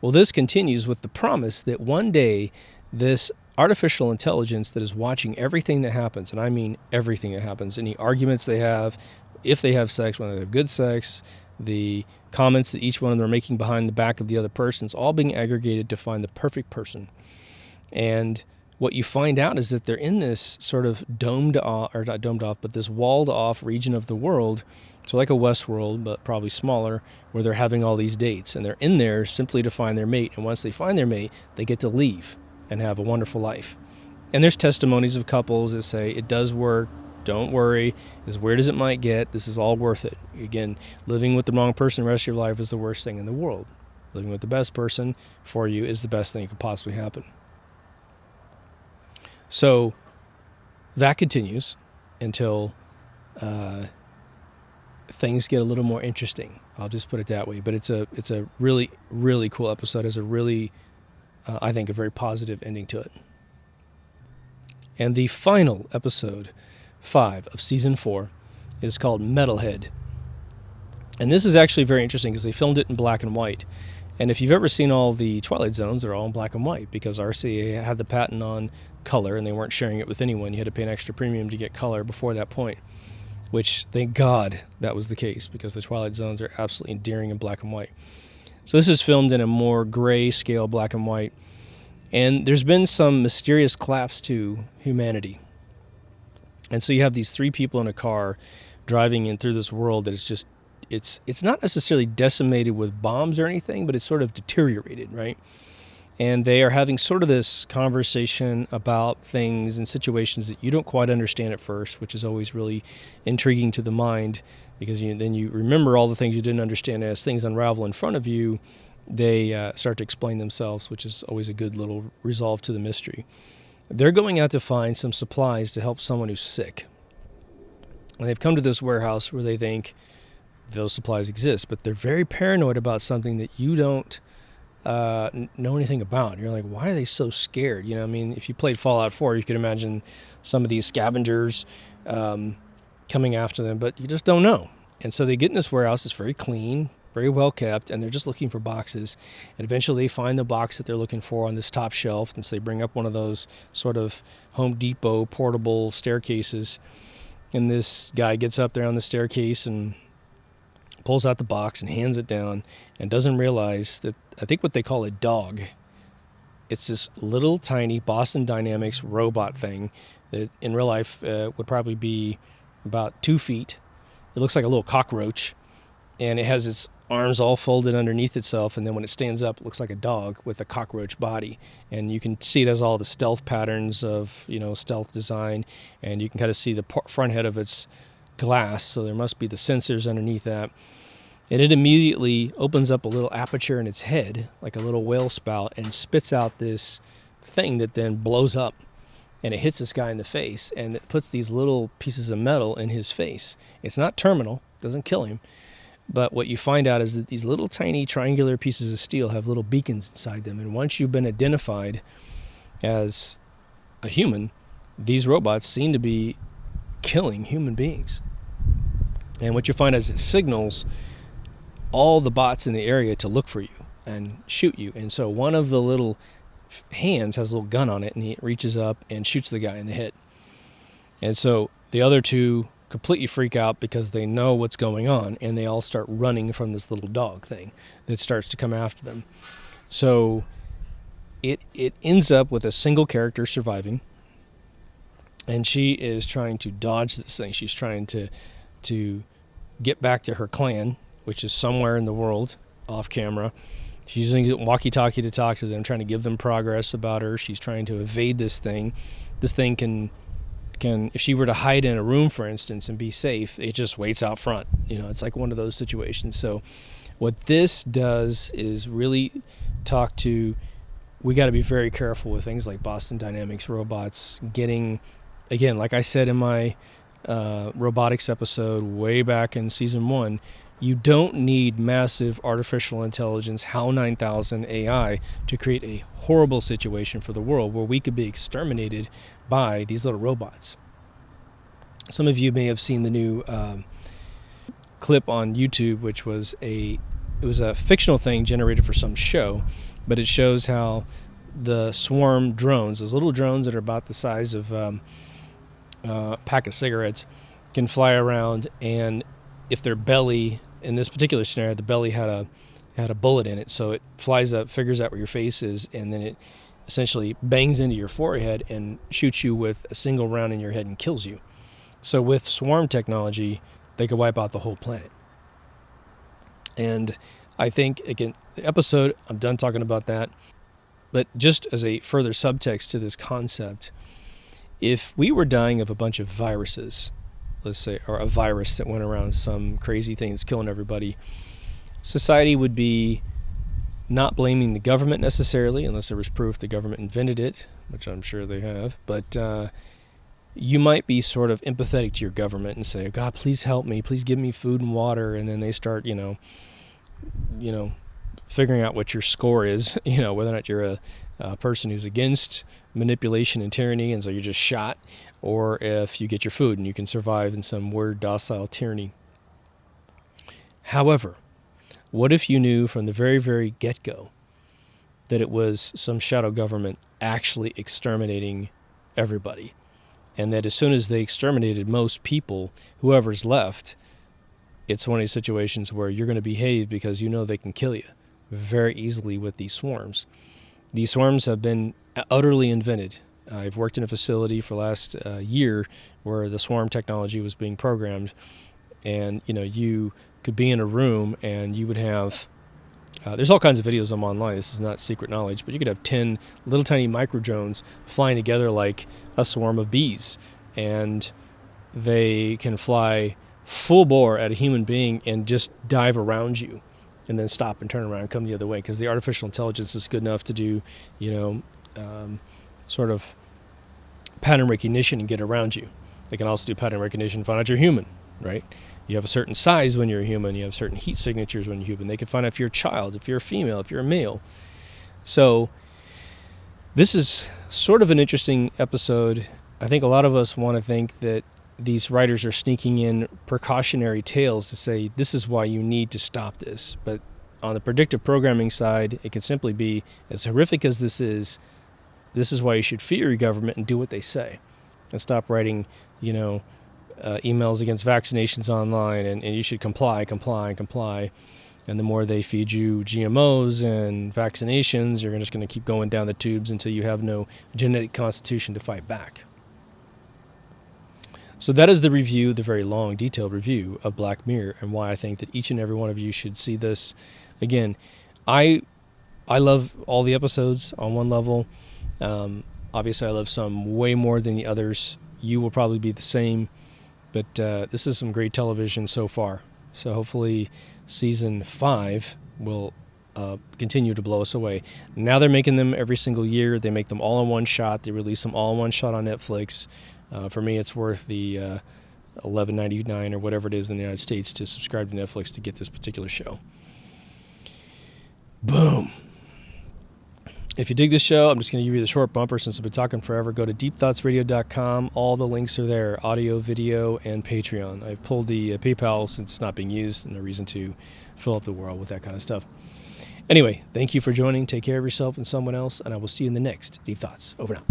Well, this continues with the promise that one day this artificial intelligence that is watching everything that happens, and I mean everything that happens, any arguments they have, if they have sex, whether they have good sex, the comments that each one of them are making behind the back of the other person, it's all being aggregated to find the perfect person. And what you find out is that they're in this sort of this walled off region of the world, so like a Westworld, but probably smaller, where they're having all these dates, and they're in there simply to find their mate, and once they find their mate, they get to leave and have a wonderful life. And there's testimonies of couples that say, it does work, don't worry, as weird as it might get, this is all worth it. Again, living with the wrong person the rest of your life is the worst thing in the world. Living with the best person for you is the best thing that could possibly happen. So that continues until things get a little more interesting. I'll just put it that way. But it's a really, really cool episode. It's a really I think, a very positive ending to it. And the final episode, 5 of Season 4, is called Metalhead. And this is actually very interesting because they filmed it in black and white. And if you've ever seen all the Twilight Zones, they're all in black and white because RCA had the patent on color and they weren't sharing it with anyone. You had to pay an extra premium to get color before that point, which, thank God, that was the case because the Twilight Zones are absolutely endearing in black and white. So this is filmed in a more gray scale black and white. And there's been some mysterious collapse to humanity. And so you have these 3 people in a car driving in through this world that is just, it's not necessarily decimated with bombs or anything, but it's sort of deteriorated, right? And they are having sort of this conversation about things and situations that you don't quite understand at first, which is always really intriguing to the mind because then you remember all the things you didn't understand. As things unravel in front of you, they start to explain themselves, which is always a good little resolve to the mystery. They're going out to find some supplies to help someone who's sick. And they've come to this warehouse where they think those supplies exist, but they're very paranoid about something that you don't know anything about. You're like, why are they so scared? You know, I mean, if you played Fallout 4, you could imagine some of these scavengers coming after them, but you just don't know. And so they get in this warehouse. It's very clean, very well kept, and they're just looking for boxes. And eventually they find the box that they're looking for on this top shelf, and so they bring up one of those sort of Home Depot portable staircases. And this guy gets up there on the staircase and pulls out the box and hands it down and doesn't realize that, I think what they call a dog, it's this little tiny Boston Dynamics robot thing that in real life would probably be about 2 feet. It looks like a little cockroach, and it has its arms all folded underneath itself, and then when it stands up, it looks like a dog with a cockroach body. And you can see it has all the stealth patterns of, stealth design, and you can kind of see the front head of its glass, so there must be the sensors underneath that. And it immediately opens up a little aperture in its head, like a little whale spout, and spits out this thing that then blows up. And it hits this guy in the face, and it puts these little pieces of metal in his face. It's not terminal, doesn't kill him, but what you find out is that these little tiny triangular pieces of steel have little beacons inside them. And once you've been identified as a human, these robots seem to be killing human beings. And what you find is it signals all the bots in the area to look for you and shoot you. And so one of the little hands has a little gun on it, and he reaches up and shoots the guy in the head. And so the other 2 completely freak out because they know what's going on, and they all start running from this little dog thing that starts to come after them. So it ends up with a single character surviving, and she is trying to dodge this thing. She's trying to get back to her clan, which is somewhere in the world, off camera. She's using a walkie-talkie to talk to them, trying to give them progress about her. She's trying to evade this thing. This thing can if she were to hide in a room, for instance, and be safe, it just waits out front. It's like one of those situations. So what this does is really talk to, we got to be very careful with things like Boston Dynamics robots getting, again, like I said in my robotics episode way back in season 1, you don't need massive artificial intelligence, HAL 9000 AI to create a horrible situation for the world where we could be exterminated by these little robots. Some of you may have seen the new clip on YouTube, which was it was a fictional thing generated for some show, but it shows how the swarm drones, those little drones that are about the size of a pack of cigarettes, can fly around, and if their belly, in this particular scenario, the belly had a bullet in it, so it flies up, figures out where your face is, and then it essentially bangs into your forehead and shoots you with a single round in your head and kills you. So with swarm technology, they could wipe out the whole planet. And I think, again, the episode, I'm done talking about that, but just as a further subtext to this concept, if we were dying of a bunch of viruses, let's say, or a virus that went around, some crazy thing that's killing everybody, society would be not blaming the government necessarily, unless there was proof the government invented it, which I'm sure they have, but you might be sort of empathetic to your government and say, God, please help me, please give me food and water, and then they start, figuring out what your score is, whether or not you're a person who's against manipulation and tyranny, and so you're just shot, or if you get your food and you can survive in some weird docile tyranny. However, what if you knew from the very, very get-go that it was some shadow government actually exterminating everybody, and that as soon as they exterminated most people, whoever's left, it's one of these situations where you're going to behave because they can kill you very easily with these swarms. These swarms have been utterly invented. I've worked in a facility for the last year where the swarm technology was being programmed, and you could be in a room and you would have there's all kinds of videos on online. This is not secret knowledge, but you could have 10 little tiny micro drones flying together like a swarm of bees, and they can fly full bore at a human being and just dive around you and then stop and turn around and come the other way, because the artificial intelligence is good enough to do sort of pattern recognition and get around you. They can also do pattern recognition, find out you're human, right? You have a certain size when you're a human. You have certain heat signatures when you're human. They can find out if you're a child, if you're a female, if you're a male. So this is sort of an interesting episode. I think a lot of us want to think that these writers are sneaking in precautionary tales to say this is why you need to stop this. But on the predictive programming side, it can simply be, as horrific as this is why you should fear your government and do what they say, and stop writing, emails against vaccinations online, and you should comply. And the more they feed you GMOs and vaccinations, you're just going to keep going down the tubes until you have no genetic constitution to fight back. So that is the review, the very long, detailed review of Black Mirror, and why I think that each and every one of you should see this. Again, I love all the episodes on one level. Obviously, I love some way more than the others. You will probably be the same, but this is some great television so far. So hopefully season 5 will continue to blow us away. Now they're making them every single year. They make them all in one shot. They release them all in one shot on Netflix. For me, it's worth the $11.99 or whatever it is in the United States to subscribe to Netflix to get this particular show. Boom. If you dig this show, I'm just going to give you the short bumper since I've been talking forever. Go to deepthoughtsradio.com. All the links are there, audio, video, and Patreon. I've pulled the PayPal since it's not being used, and no reason to fill up the world with that kind of stuff. Anyway, thank you for joining. Take care of yourself and someone else, and I will see you in the next Deep Thoughts. Over now.